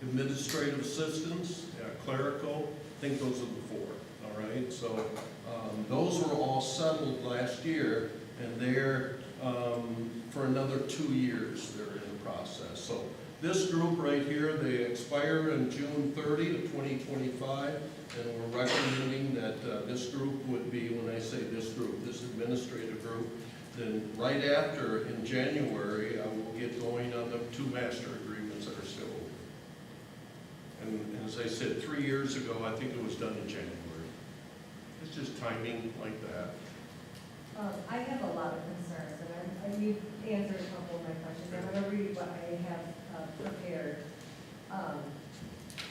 administrative assistants, clerical. I think those are the 4, all right? So those were all settled last year, and they're for another 2 years they're in the process. So this group right here, they expire on June 30 of 2025, and we're recommending that this group would be, when I say this group, this administrative group, then right after, in January, I will get going on the 2 master agreements that are still open. And as I said, 3 years ago, I think it was done in January. It's just timing like that. I have a lot of concerns, and you've answered a couple of my questions. I'm going to read what I have prepared.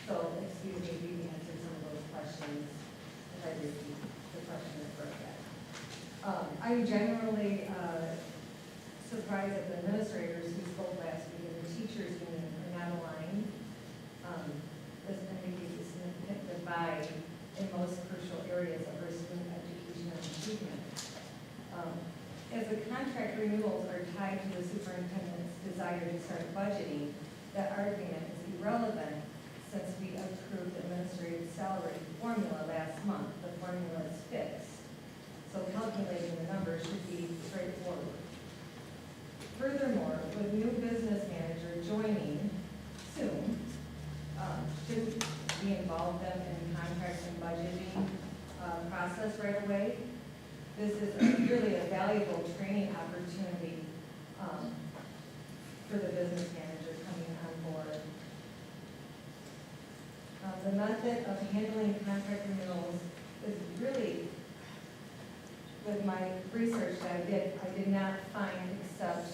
So, excuse me if you answered some of those questions, if I repeat the question that Brooke had. I'm generally surprised that the administrators who spoke last week and the teachers union are not aligned. This indicates a significant divide in most crucial areas of our student education and achievement. As the contract renewals are tied to the superintendent's desire to start budgeting, that argument is irrelevant since we approved the administrative salary formula last month. The formula is fixed, so calculating the numbers should be straightforward. Furthermore, with new business manager joining soon, shouldn't we involve them in contract and budgeting process right away? This is really a valuable training opportunity for the business manager coming on board. The method of handling contract renewals is really, with my research that I did not find except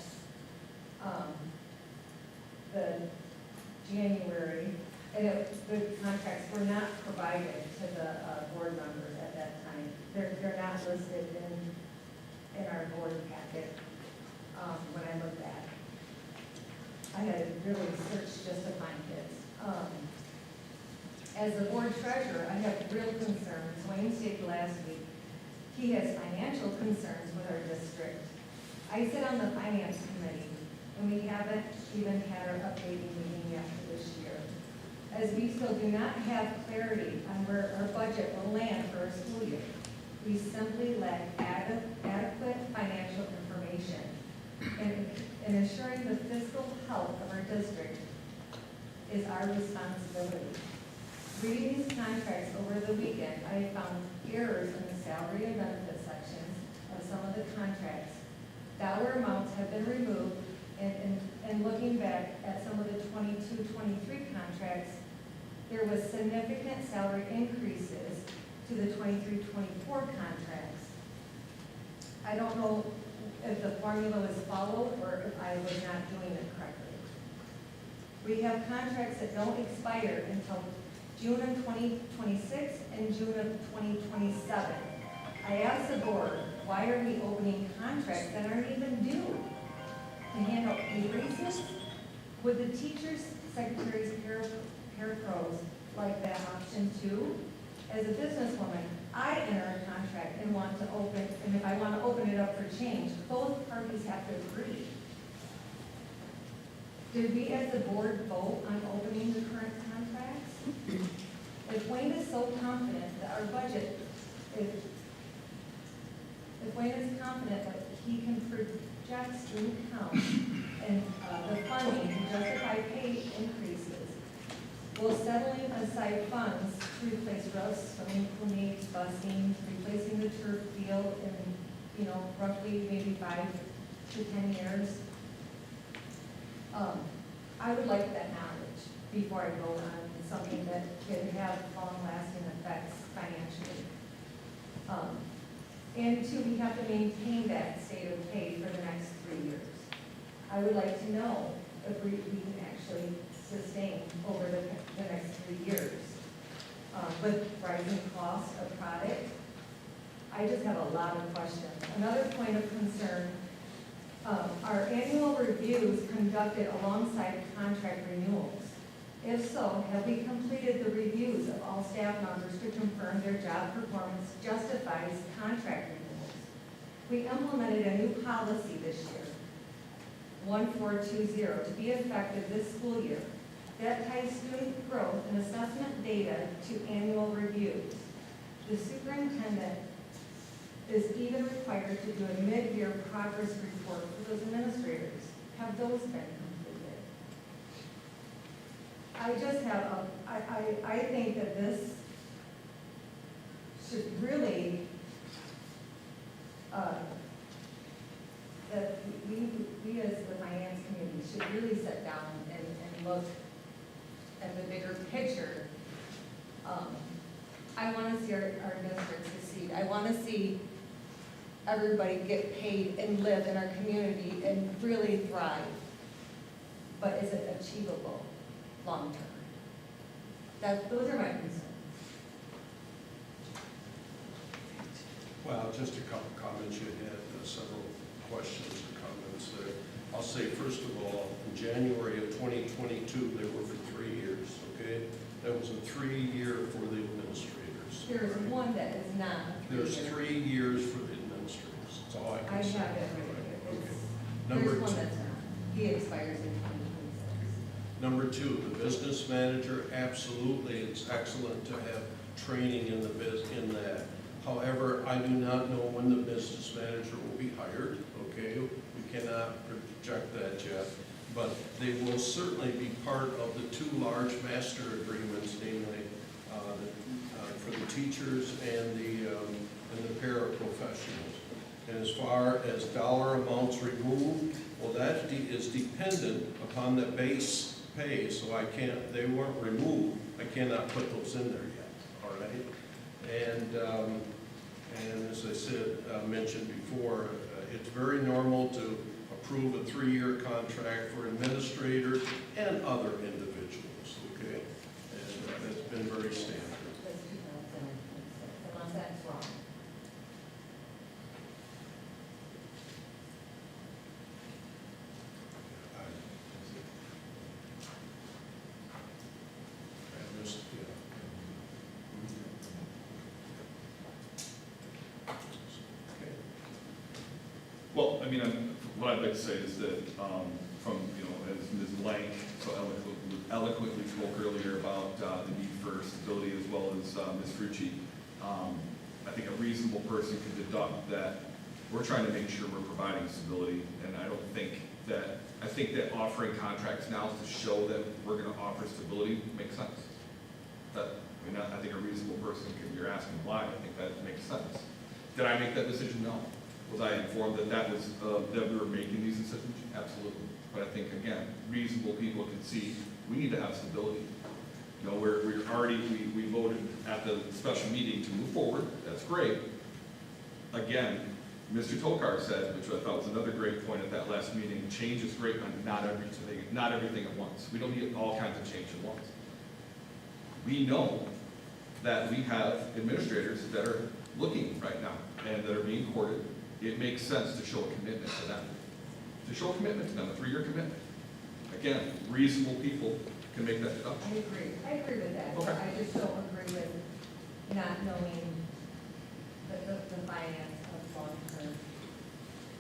the January, and the contracts were not provided to the board members at that time. They're not listed in our board packet when I looked at. I had to really search just to find it. As the board treasurer, I have real concerns. Wayne stated last week, he has financial concerns with our district. I sit on the finance committee, and we haven't even had our updating meeting yet for this year. As we still do not have clarity on where our budget will land for our school year. We simply lack adequate financial information. And ensuring the fiscal health of our district is our responsibility. Reading these contracts over the weekend, I found errors in the salary and benefit sections of some of the contracts. Dollar amounts have been removed, and looking back at some of the 22-23 contracts, there was significant salary increases to the 23-24 contracts. I don't know if the formula was followed or if I was not doing it correctly. We have contracts that don't expire until June of 2026 and June of 2027. I asked the board, why are we opening contracts that aren't even due? To handle e-raises? Would the teachers, secretaries, parapros like that option too? As a businesswoman, I enter a contract and want to open, and if I want to open it up for change, both parties have to agree. Did we as a board vote on opening the current contracts? If Wayne is so confident that our budget is, if Wayne is confident that he can project student count and the funding to justify pay increases, will settling aside funds to replace roofs, swimming pool needs, busing, replacing the turf field in, roughly maybe 5 to 10 years? I would like that knowledge before I vote on something that could have long-lasting effects financially. And two, we have to maintain that state of pay for the next 3 years. I would like to know if we can actually sustain over the next 3 years. With rising costs of product, I just have a lot of questions. Another point of concern, are annual reviews conducted alongside contract renewals? If so, have we completed the reviews of all staff members to confirm their job performance justifies contract renewals? We implemented a new policy this year, 1420, to be effective this school year, that ties student growth and assessment data to annual reviews. The superintendent is even required to do a mid-year progress report for those administrators. Have those been completed? I just have I think that this should really, that we as the finance committee should really sit down and look at the bigger picture. I want to see our district succeed. I want to see everybody get paid and live in our community and really thrive. But is it achievable long-term? Those are my concerns. Well, just a couple comments. You had several questions and comments there. I'll say, first of all, in January of 2022, they were for 3 years, okay? That was a 3-year for the administrators. There's right? one that is not. There's 3 years for the administrators. That's all I I can say. have it right here. Okay. There's Number one two. that's not. He expires in 2026. Number two, the business manager, absolutely, it's excellent to have training in in that. However, I do not know when the business manager will be hired, okay? We cannot project that yet, but they will certainly be part of the 2 large master agreements, namely for the teachers and the paraprofessionals. And as far as dollar amounts removed, well, that is dependent upon the base pay, so they weren't removed. I cannot put those in there yet, all right? And as I said, mentioned before, it's very normal to approve a 3-year contract for administrators and other individuals, okay? And that's been very standard. That's 2026, unless that's wrong. I missed, yeah. Okay. Well, I mean, what I'd like to say is that, as Ms. Blank so eloquently spoke earlier about the need for stability, as well as Ms. Frucci, I think a reasonable person could deduct that we're trying to make sure we're providing stability, and I think that offering contracts now to show that we're gonna offer stability makes sense. I think a reasonable person, if you're asking why, I think that makes sense. Did I make that decision? No. Was I informed that we were making these decisions? Absolutely. But I think, again, reasonable people can see we need to have stability. We voted at the special meeting to move forward. That's great. Again, Mr. Tokar said, which I thought was another great point at that last meeting, change is great, but not everything at once. We don't need all kinds of change at once. We know that we have administrators that are looking right now and that are being courted it makes sense to show a commitment to them. To show a commitment to them, a 3-year commitment. Again, reasonable people can make that deduction. I agree with that. Okay. I just don't agree with not knowing the finance of long-term.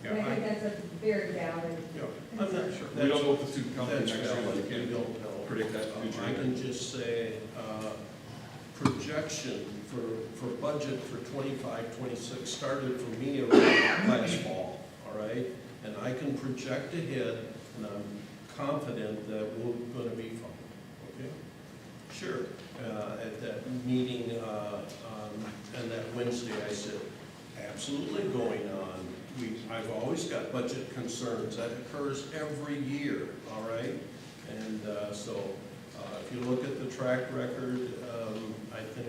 Yeah, And I think that's a very valid. Yeah, I'm not sure. We don't know what the student council That's next year, valid. we We can't don't know. predict that future. I can just say, projection for budget for 25, 26 started for me around last fall, all right? And I can project ahead, and I'm confident that we're gonna be fine, okay? Sure, at that meeting, and that Wednesday, I said, absolutely going on. I've always got budget concerns, that occurs every year, all right? And so, if you look at the track record, I think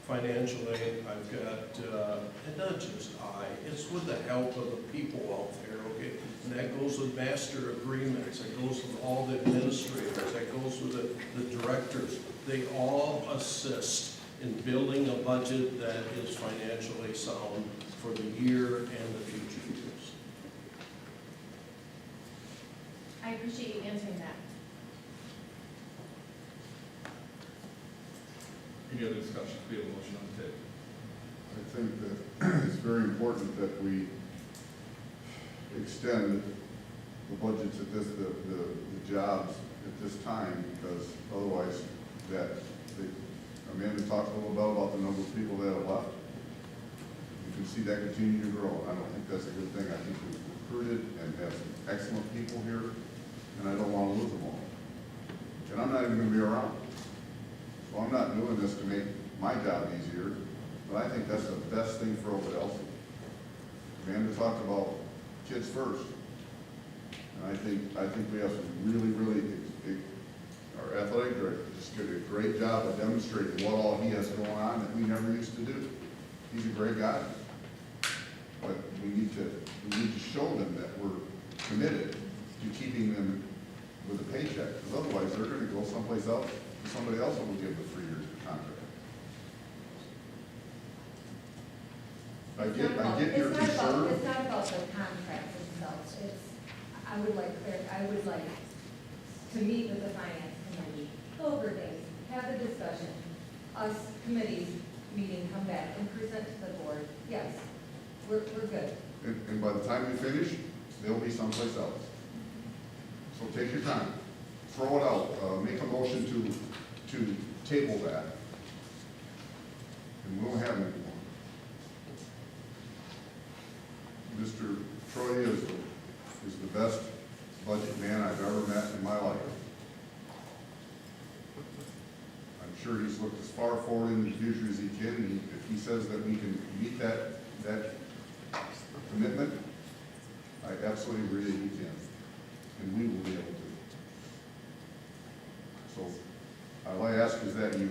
financially, I've got, and not just it's with the help of the people out there, okay? And that goes with master agreements, that goes with all the administrators, that goes with the directors. They all assist in building a budget that is financially sound for the year and the future years. I appreciate you answering that. Any other discussion? We have a motion on the table. I think that it's very important that we extend the budgets at this, the jobs at this time, because otherwise Amanda talked a little bit about the number of people that have left. You can see that continue to grow. I don't think that's a good thing. I think we've recruited and have some excellent people here, and I don't want to lose them all. And I'm not even going to be around. So I'm not doing this to make my job easier, but I think that's the best thing for Ovid-Elsie. Amanda talked about kids first. And I think we have some really, our athletic director just did a great job of demonstrating what all he has going on that we never used to do. He's a great guy. But we need to show them that we're committed to keeping them with a paycheck, because otherwise they're going to go someplace else, and somebody else will give them a 3-year contract. I get your concern. It's not about the contracts themselves. I would like to meet with the finance committee, go over things, have a discussion. Us committees meeting, come back and present to the board. Yes, we're good. And by the time we finish, they'll be someplace else. So take your time, throw it out, make a motion to table that. And we won't have it anymore. Mr. Troy is the best budget man I've ever met in my life. I'm sure he's looked as far forward in the future as he can, and if he says that we can meet that commitment, I absolutely agree that he can, and we will be able to. So, all I ask is that you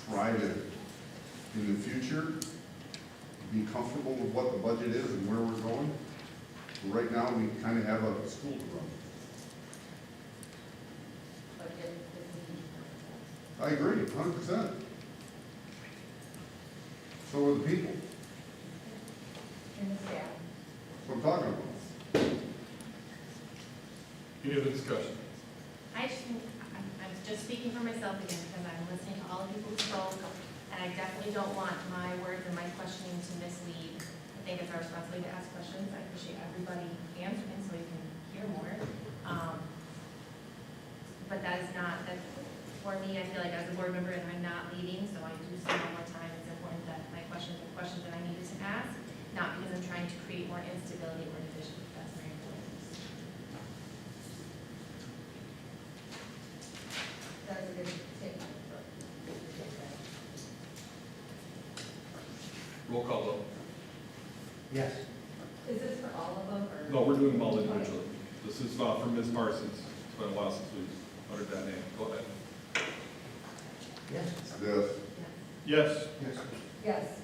try to, in the future, be comfortable with what the budget is and where we're going. But right now, we kind of have a school to run. I agree, 100%. So are the people. And the staff. That's what I'm talking about. Any other discussion? I'm just speaking for myself again, because I'm listening to all the people who spoke, and I definitely don't want my words and my questioning to mislead. I think it's our responsibility to ask questions. I appreciate everybody answering so we can hear more. But that is not, for me, I feel like as a board member, and I'm not leading, so I do spend more time, it's important that my questions are questions that I needed to ask, not because I'm trying to create more instability or division. That's very important. That's a good statement. Roll call vote. Yes. Is this for all of them, or? No, we're doing them all individually. This is from Ms. Parsons. It's been a while since we've uttered that name. Go ahead. Yes. Yes. Yes. Yes. Yes.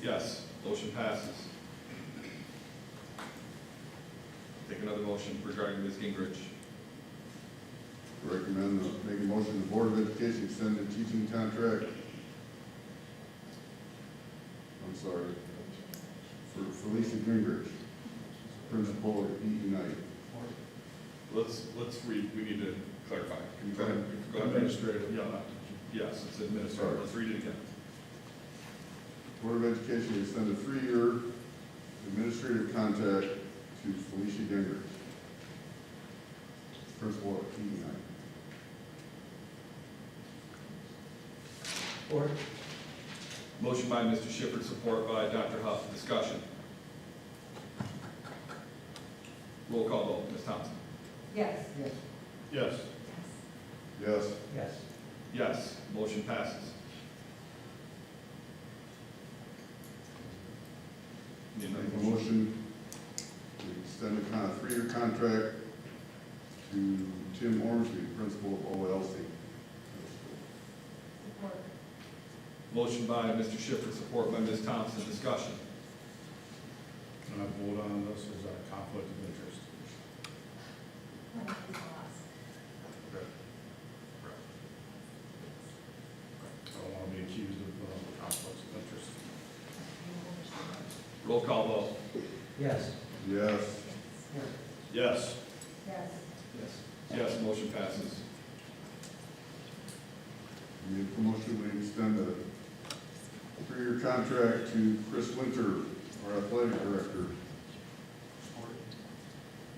Yes. Motion passes. Take another motion regarding Ms. Gingrich. Recommend, make a motion, the Board of Education extend the teaching contract for Felicia Gingrich, principal at Eaton Knight. Let's read, we need to clarify. Can you go ahead? Go ahead. Administrative. Yeah, yes, it's administrative. Let's read it again. Board of Education extend a 3-year administrative contract to Felicia Gingrich, principal at Eaton Knight. Support. Motion by Mr. Shippert, support by Dr. Huff. Discussion. Roll call vote. Ms. Thompson. Yes. Yes. Yes. Yes. Yes. Yes. Motion passes. Need another Make a motion to extend a 3-year contract to Tim Ormsby, principal of Ovid-Elsie. Support. Motion by Mr. Shippert, support by Ms. Thompson. Discussion. Can I vote on this as a conflict of interest? I don't want to be accused of conflicts of interest. Roll call vote. Yes. Yes. Yes. Yes. Yes, motion passes. Make a motion to extend a 3-year contract to Chris Winter, our athletic director.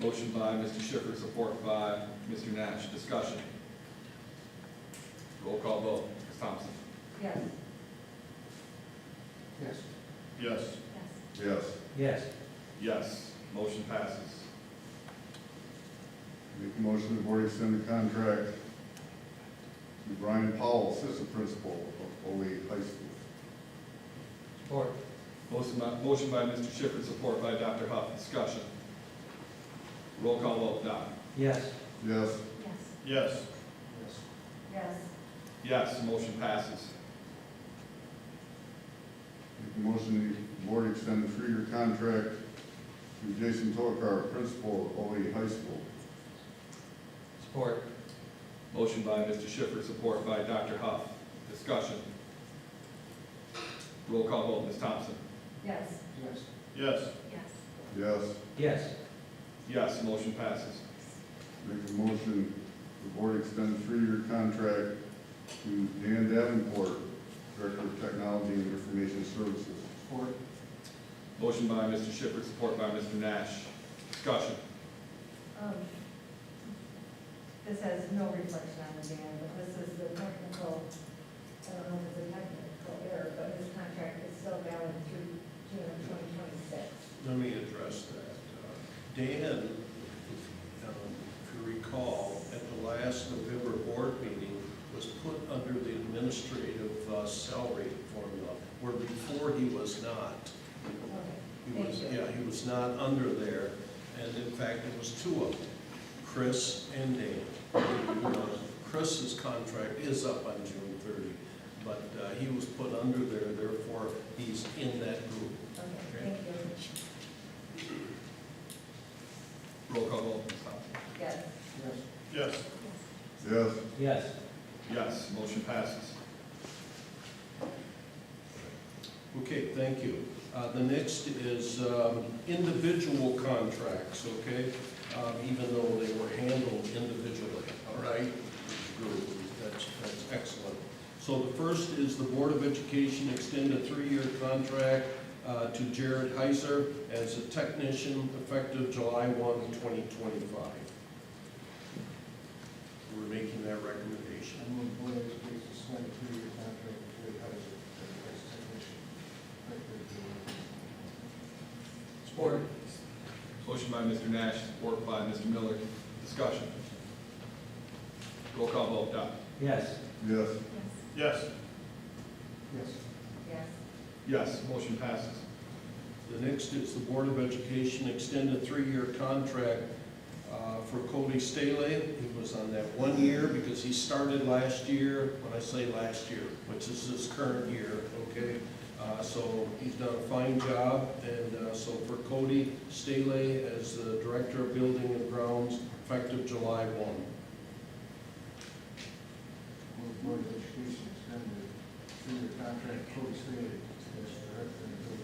Motion by Mr. Shippert, support by Mr. Nash. Discussion. Roll call vote. Ms. Thompson. Yes. Yes. Yes. Yes. Yes. Yes, motion passes. Make a motion the board extend the contract to Brian Powell, assistant principal of Ole High School. Support. Motion by Mr. Shippert, support by Dr. Huff. Discussion. Roll call vote. Doc. Yes. Yes. Yes. Yes. Yes. Yes, motion passes. Make a motion the board extend the 3-year contract to Jason Tolkar, principal of Ole High School. Support. Motion by Mr. Shippert, support by Dr. Huff. Discussion. Roll call vote. Ms. Thompson. Yes. Yes. Yes. Yes. Yes. Yes. Yes, motion passes. Make a motion the board extend the 3-year contract to Dan Davenport, Director of Technology and Information Services. Support. Motion by Mr. Shippert, support by Mr. Nash. Discussion. This has no reflection on the ban, but this is the technical, I don't know if it's a technical error, but his contract is still valid through June of 2026. Let me address that. Dan, if you recall, at the last November board meeting, was put under the administrative salary formula, where before he was not. Okay, thank you. Yeah, he was not under there, and in fact, it was 2 of them, Chris and Dan. Chris's contract is up on June 30, but he was put under there, therefore he's in that group. Okay, thank you. Roll call vote. Ms. Thompson. Yes. Yes. Yes. Yes. Yes. Yes, motion passes. Okay, thank you. The next is individual contracts, okay? Even though they were handled individually, all right? Good, that's excellent. So the first is the Board of Education extend a 3-year contract to Jared Heiser as a technician effective July 1, 2025. We're making that recommendation. I move the board of education to sign a 3-year contract with Jared Heiser as technician. Support. Motion by Mr. Nash, support by Mr. Miller. Discussion. Roll call vote. Doc. Yes. Yes. Yes. Yes. Yes. Yes, motion passes. The next is the Board of Education extend a 3-year contract for Cody Staley. He was on that 1 year because he started last year, when I say last year, which is his current year, okay? So he's done a fine job, and so for Cody Staley as the Director of Building and Grounds, effective July 1. Move the board of education to extend the 3-year contract to Cody Staley as director of building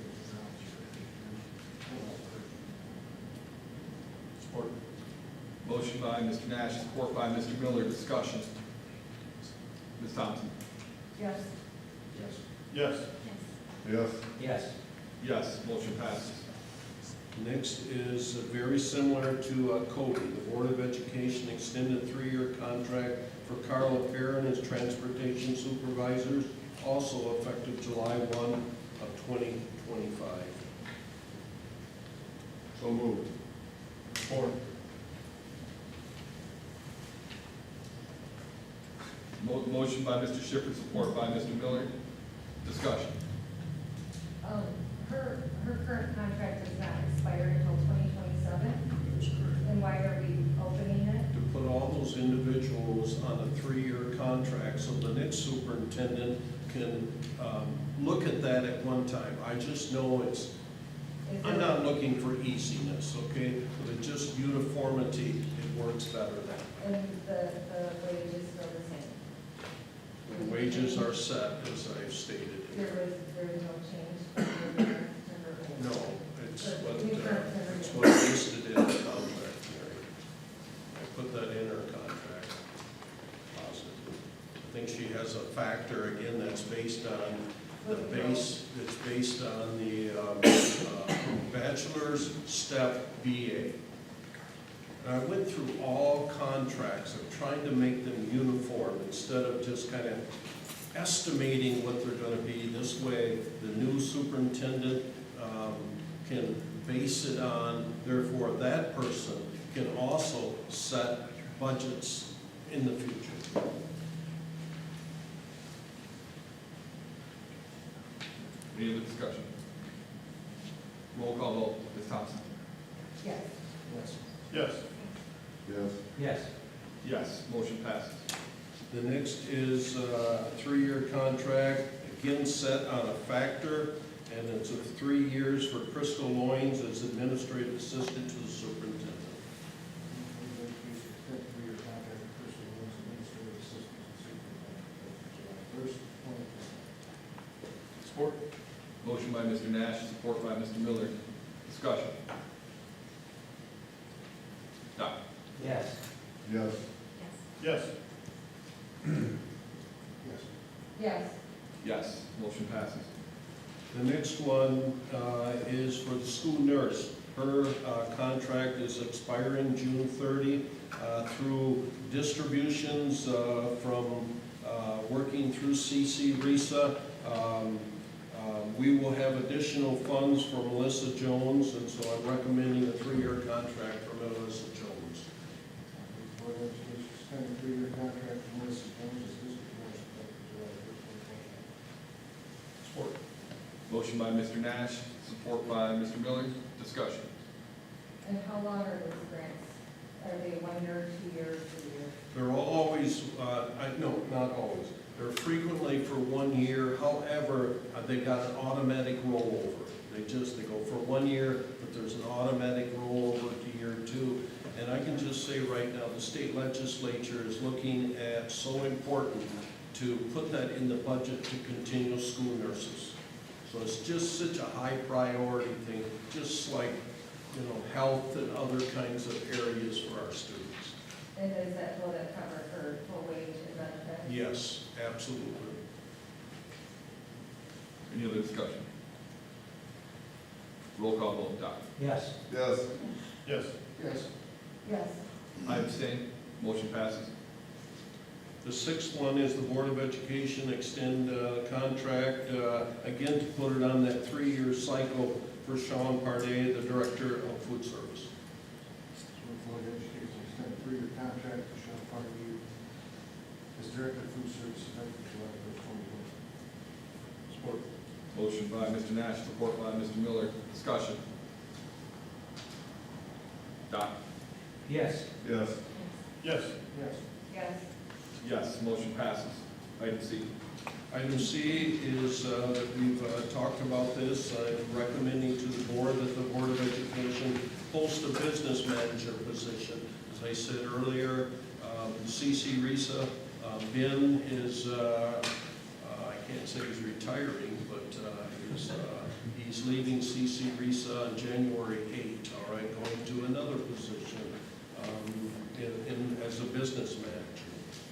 Support. Motion by Mr. Nash, support by Mr. Miller. Discussion. Ms. Thompson? Yes. Yes. Yes. Yes. Yes, motion passes. Next is very similar to Cody. The Board of Education extended 3-year contract for Carla Perrin as transportation supervisors, also effective July 1 of 2025. So moved. Support. Motion by Mr. Schiffer, support by Mr. Miller. Discussion. Her current contract does not expire until 2027, That's correct. and why are we opening it? To put all those individuals on a 3-year contract so the next superintendent can look at that at one time. I just know I'm not looking for easiness, okay? But it just uniformity, it works better that way. And the wages are the same? The wages are set, as I've stated. There was no change from the year to her old? No, it's It's what listed in the contract, Mary. I put that in her contract. Positive. I think she has a factor, again, that's based on the base, it's based on the bachelor's step BA. And I went through all contracts of trying to make them uniform instead of just kind of estimating what they're going to be. This way, the new superintendent can base it on, therefore that person can also set budgets in the future. Any other discussion? Roll call vote. Ms. Thompson? Yes. Yes. Yes. Yes. Yes, motion passes. The next is a 3-year contract, again set on a factor, and it's of 3 years for Crystal Loynes as administrative assistant to the superintendent. Board of Education extend 3-year contract for Crystal Williams, administrative assistant to superintendent, effective July 1st, 2020. Support. Motion by Mr. Nash, support by Mr. Miller. Discussion. Doc? Yes. Yes. Yes. Yes. Yes. Yes, motion passes. The next one is for the school nurse. Her contract is expiring June 30 through distributions from working through CC-RISA. We will have additional funds for Melissa Jones, and so I'm recommending a 3-year contract for Melissa Jones. Board of Education extend 3-year contract for Melissa Jones as district nurse, effective July 1st, 2020. Support. Motion by Mr. Nash, support by Mr. Miller. Discussion. And how long are those grants? Are they 1 year, 2 years, 3 years? They're always, no, not always. They're frequently for 1 year. However, they got an automatic rollover. They go for 1 year, but there's an automatic rollover to year 2. And I can just say right now, the state legislature is looking at so important to put that in the budget to continue school nurses. So it's just such a high priority thing, just like, health and other kinds of areas for our students. And will that cover her full wage and benefits? Yes, absolutely. Any other discussion? Roll call vote. Doc? Yes. Yes. Yes. Yes. Yes. I abstain. Motion passes. The 6th one is the Board of Education extend contract, again, to put it on that 3-year cycle for Sean Parday, the Director of Food Service. Board of Education extend 3-year contract for Sean Parkview as director of food service, effective July 1st, 2020. Support. Motion by Mr. Nash, support by Mr. Miller. Discussion. Doc? Yes. Yes. Yes. Yes. Yes. Yes, motion passes. Item C. Item C is that we've talked about this. I'm recommending to the board that the Board of Education post a business manager position. As I said earlier, CC-RISA, Ben is, I can't say he's retiring, but he's leaving CC Risa on January 8th, all right, going to another position as a business manager.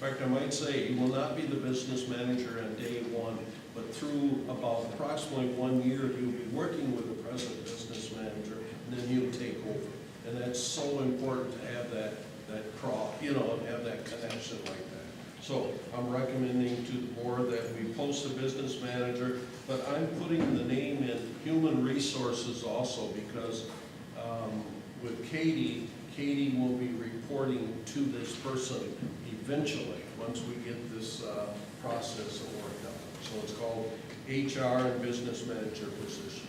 In fact, I might say he will not be the business manager on day one, but through about approximately 1 year, he'll be working with the present business manager, and then he'll take over. And that's so important to have that have that connection like that. So I'm recommending to the board that we post a business manager, but I'm putting the name in human resources also because with Katie will be reporting to this person eventually, once we get this process worked out. So it's called HR and Business Manager position.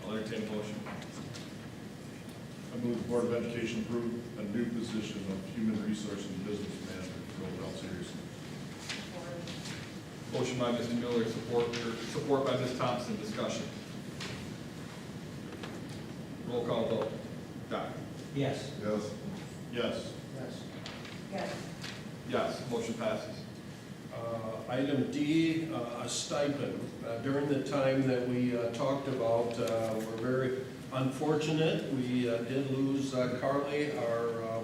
I'll entertain a motion. I move the Board of Education approve a new position of Human Resource and Business Manager for Ovid-Elsie. Motion by Mr. Miller, support by Ms. Thompson. Discussion. Roll call vote. Doc? Yes. Yes. Yes. Yes. Yes. Yes. Motion passes. Item D, a stipend. During the time that we talked about, we're very unfortunate. We did lose Carly, our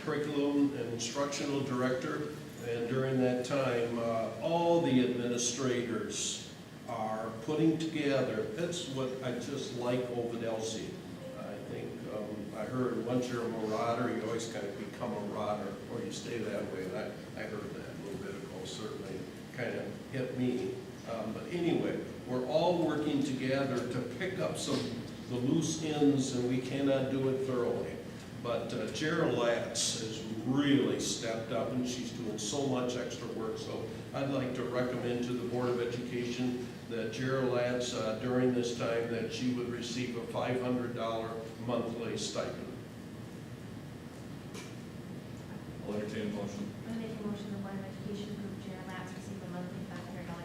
curriculum and instructional director, and during that time, all the administrators are putting together, that's what I just like Ovid-Elsie. I think I heard once you're a marauder, you always kind of become a rodder, or you stay that way, and I heard that a little bit ago, certainly kind of hit me. But anyway, we're all working together to pick up the loose ends, and we cannot do it thoroughly. But Gerald Latz has really stepped up, and she's doing so much extra work. So I'd like to recommend to the Board of Education that Gerald Latz, during this time, that she would receive a $500 monthly stipend. I'll entertain a motion. I'm going to make a motion the Board of Education approve Jared Latz receive a monthly $500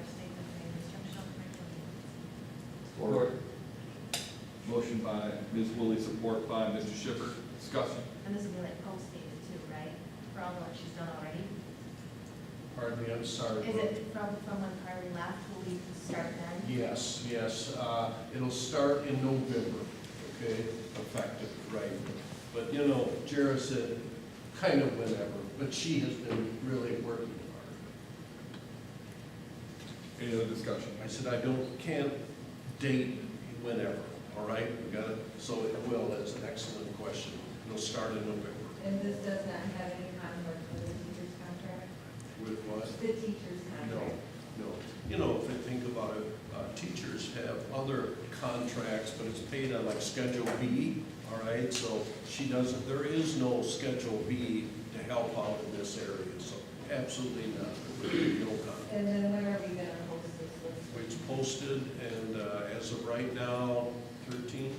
stipend for instructional curriculum. Support. Motion by Ms. Woolley, support by Mr. Schiffer. Discussion. And this will be like post-dated too, right? For all the ones she's done already? Pardon me, I'm sorry. Is it from when Carly left, will we start then? Yes. It'll start in November, okay, effective, right? But you know, Jara said kind of whenever, but she has been really working hard. Any other discussion? I said, can't date whenever, all right? We got it, so it will, that's an excellent question. It'll start in November. And this does not have any conflict with the teacher's contract? With what? The teacher's contract? No. You know, if you think about it, teachers have other contracts, but it's paid on like Schedule B, all right? So she doesn't, there is no Schedule B to help out in this area, so absolutely not. No conflict. And then when are we going to post this list? It's posted, and as of right now, 13?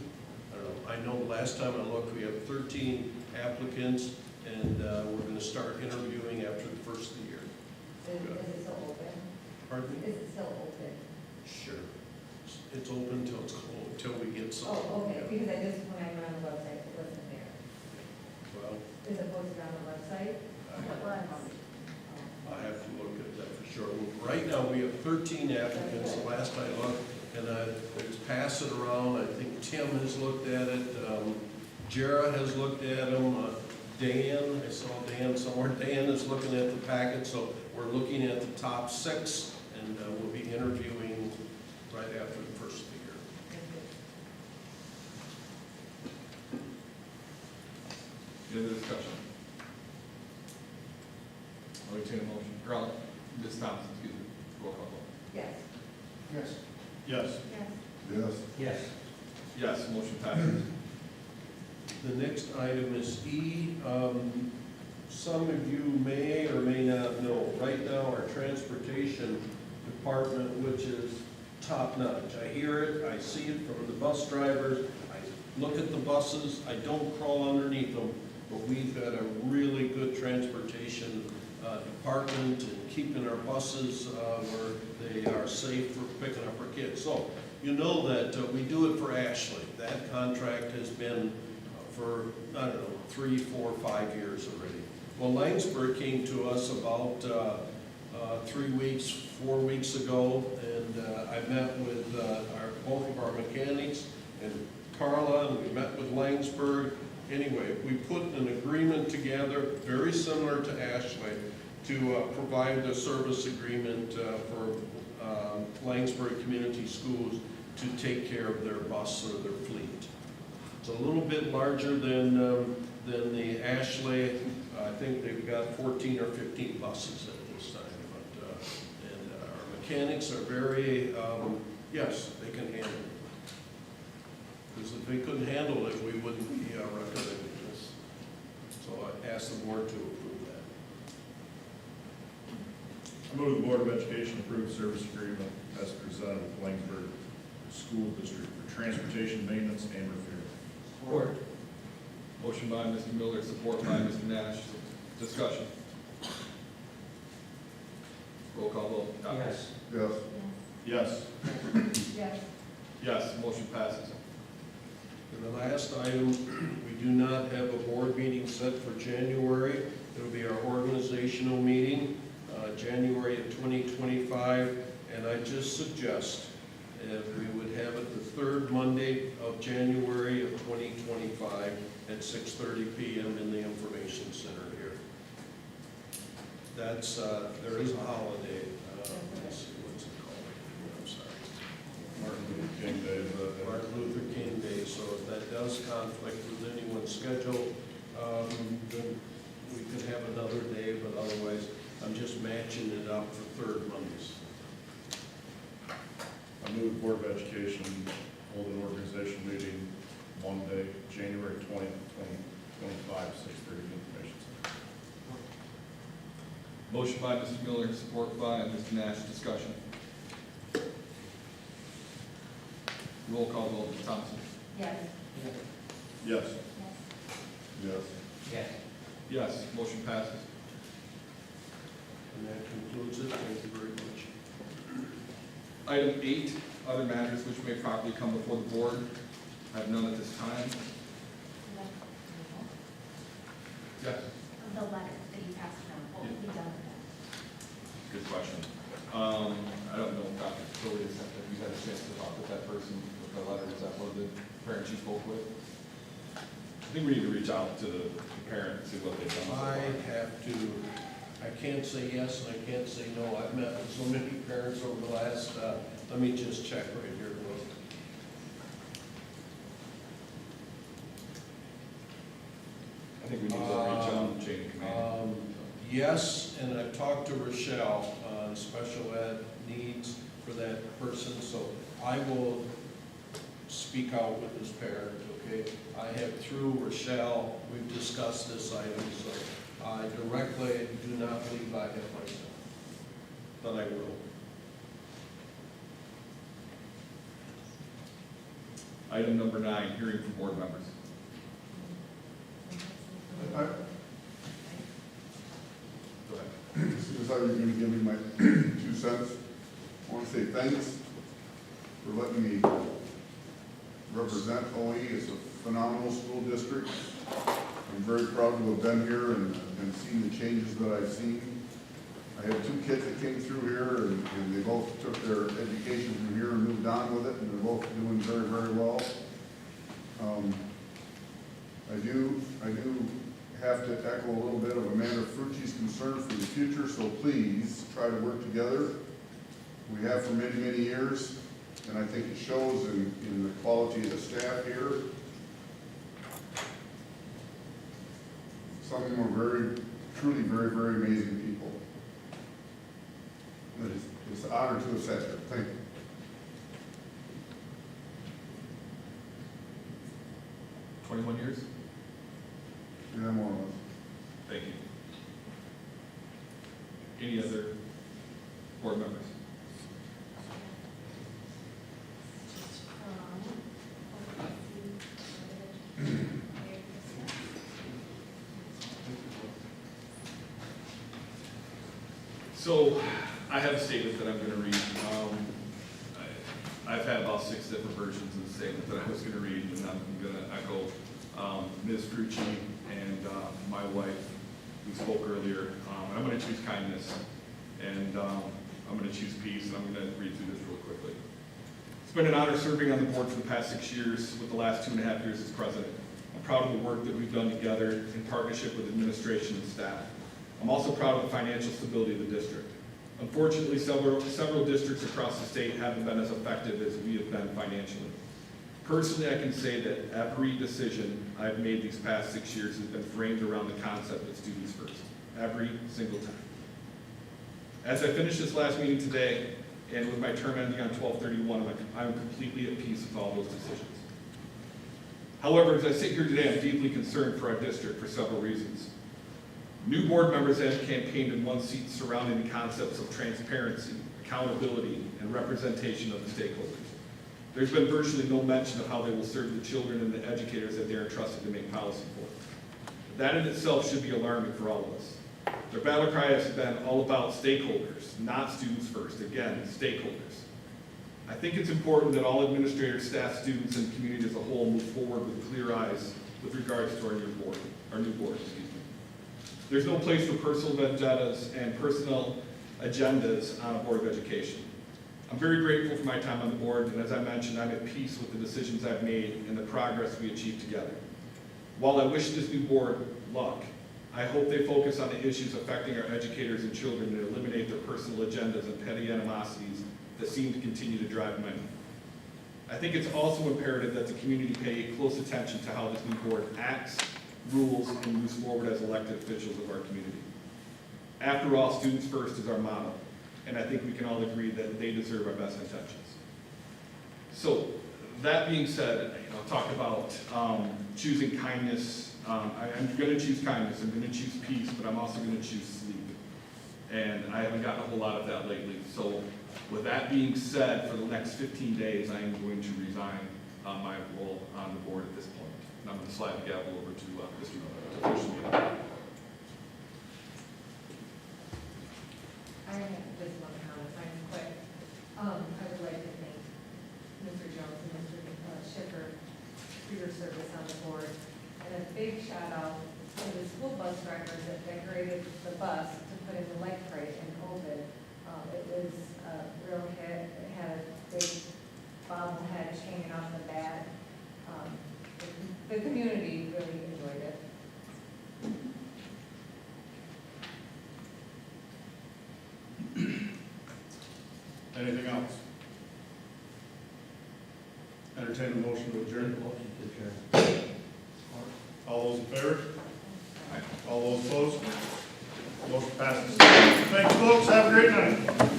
I don't know. I know last time I looked, we have 13 applicants, and we're going to start interviewing after the first of the year. Is it still open? Pardon me? Is it still open? Sure. It's open till it's closed, till we get some. Oh, okay, because I just, when I went on the website, it wasn't there. Well, Is it posted on the website? I have to look at that for sure. Right now, we have 13 applicants, the last I looked, and I just pass it around. I think Tim has looked at it, Jara has looked at them, Dan, I saw Dan somewhere, Dan is looking at the packet, so we're looking at the top 6, and we'll be interviewing right after the first of the year. Any other discussion? I'll entertain a motion. Ms. Thompson, excuse me. Roll call vote. Yes. Yes. Yes. Yes. Yes. Yes. Yes. Motion passes. The next item is E. Some of you may or may not know, right now our transportation department, which is top notch. I hear it, I see it from the bus drivers, I look at the buses, I don't crawl underneath them, but we've got a really good transportation department and keeping our buses where they are safe for picking up our kids. So you know that we do it for Ashley. That contract has been for, I don't know, 3, 4, 5 years already. Well, Langsburg came to us about 3 weeks, 4 weeks ago, and I met with both of our mechanics and Carla, and we met with Langsberg. Anyway, we put an agreement together, very similar to Ashley, to provide the service agreement for Langsberg Community Schools to take care of their bus or their fleet. It's a little bit larger than the Ashley. I think they've got 14 or 15 buses at this time. But, and our mechanics are very, yes, they can handle it. Because if they couldn't handle it, we wouldn't be recommending this. So I ask the board to approve that. I move the Board of Education approve service agreement as presented with Langsberg School District for transportation maintenance and repair. Support. Motion by Mr. Miller, support by Mr. Nash. Discussion. Roll call vote. Dr. Yes. Yes. Yes. Yes. Yes, motion passes. And the last item, we do not have a board meeting set for January. It'll be our organizational meeting, January of 2025, and I just suggest if we would have it the third Monday of January of 2025 at 6:30 p.m. in the Information Center here. That's, there is a holiday, let's see, what's it called? I'm sorry. Martin Luther King Day. Martin Luther King Day, so if that does conflict with anyone's schedule, then we could have another day, but otherwise, I'm just matching it up for third Mondays. I move the Board of Education hold an organization meeting Monday, January 20th, 2025, 6:30 Information Center. Motion by Mr. Miller, support by Mr. Nash. Discussion. Roll call vote. Ms. Thompson. Yes. Yes. Yes. Yes. Yes, motion passes. And that concludes it. Thank you very much. Item 8, other matters which may properly come before the board. I have none at this time. Yes. The letter that you passed around, what will be done with that? Good question. I don't know if Dr. Corey has, if you had a chance to talk with that person with the letter. Is that one of the parents you spoke with? I think we need to reach out to the parent and see what they've done so far. I can't say yes and I can't say no. I've met with so many parents over the last, let me just check right here. I think we need to reach out and change command. Yes, and I've talked to Rochelle on special ed needs for that person, so I will speak out with this parent, okay? I have through Rochelle, we've discussed this item, so I directly do not believe I have myself, but I will. Item number 9, hearing from board members. I, Go ahead. as soon as I was going to give me my 2 cents, I want to say thanks for letting me represent OE. It's a phenomenal school district. I'm very proud to have been here and seen the changes that I've seen. I have 2 kids that came through here and they both took their education from here and moved on with it, and they're both doing very, very well. I do have to echo a little bit of Amanda Frucci's concern for the future, so please try to work together. We have for many, many years, and I think it shows in the quality of the staff here. Some of them are very, truly very, very amazing people. It's an honor to have sat here. Thank you. $21 years? Yeah, more or less. Thank you. Any other board members? So I have a statement that I'm going to read. I've had about 6 different versions of the statement that I was going to read, and I'm going to echo Ms. Frucci and my wife, who spoke earlier. I'm going to choose kindness And I'm going to choose peace, and I'm going to read through this real quickly. It's been an honor serving on the board for the past 6 years, with the last 2.5 years as president. I'm proud of the work that we've done together in partnership with administration and staff. I'm also proud of the financial stability of the district. Unfortunately, several districts across the state haven't been as effective as we have been financially. Personally, I can say that every decision I've made these past 6 years has been framed around the concept of students first, every single time. As I finish this last meeting today, and with my term ending on 12/31, I'm completely at peace with all those decisions. However, as I sit here today, I'm deeply concerned for our district for several reasons. New board members have campaigned in one seat surrounding the concepts of transparency, accountability, and representation of the stakeholders. There's been virtually no mention of how they will serve the children and the educators that they are entrusted to make policy for. That in itself should be alarming for all of us. Their battle cry has been all about stakeholders, not students first. Again, stakeholders. I think it's important that all administrators, staff, students, and community as a whole move forward with clear eyes with regards to our new board. There's no place for personal vendettas and personal agendas on a board of education. I'm very grateful for my time on the board, and as I mentioned, I'm at peace with the decisions I've made and the progress we achieved together. While I wish this new board luck, I hope they focus on the issues affecting our educators and children and eliminate their personal agendas and petty animosities that seem to continue to drive many. I think it's also imperative that the community pay close attention to how this new board acts, rules, and moves forward as elected officials of our community. After all, students first is our motto, and I think we can all agree that they deserve our best intentions. So, that being said, talk about choosing kindness. I'm going to choose kindness, I'm going to choose peace, but I'm also going to choose sleep. And I haven't gotten a whole lot of that lately. So with that being said, for the next 15 days, I am going to resign my role on the board at this point. And I'm going to slide the gavel over to Mr. Miller to finish the meeting. I have just one comment, I'm quick. I would like to thank Mr. Jones and Mr. Schiffer for your service on the board. And a big shout out to the school bus drivers that decorated the bus to put in the leg crate in Ovid. It was a real hit. It had a big bobblehead hanging off the back. The community really enjoyed it. Anything else? Entertain a motion to adjourn. All those in favor? All those opposed? Motion passes. Thanks, folks. Have a great night.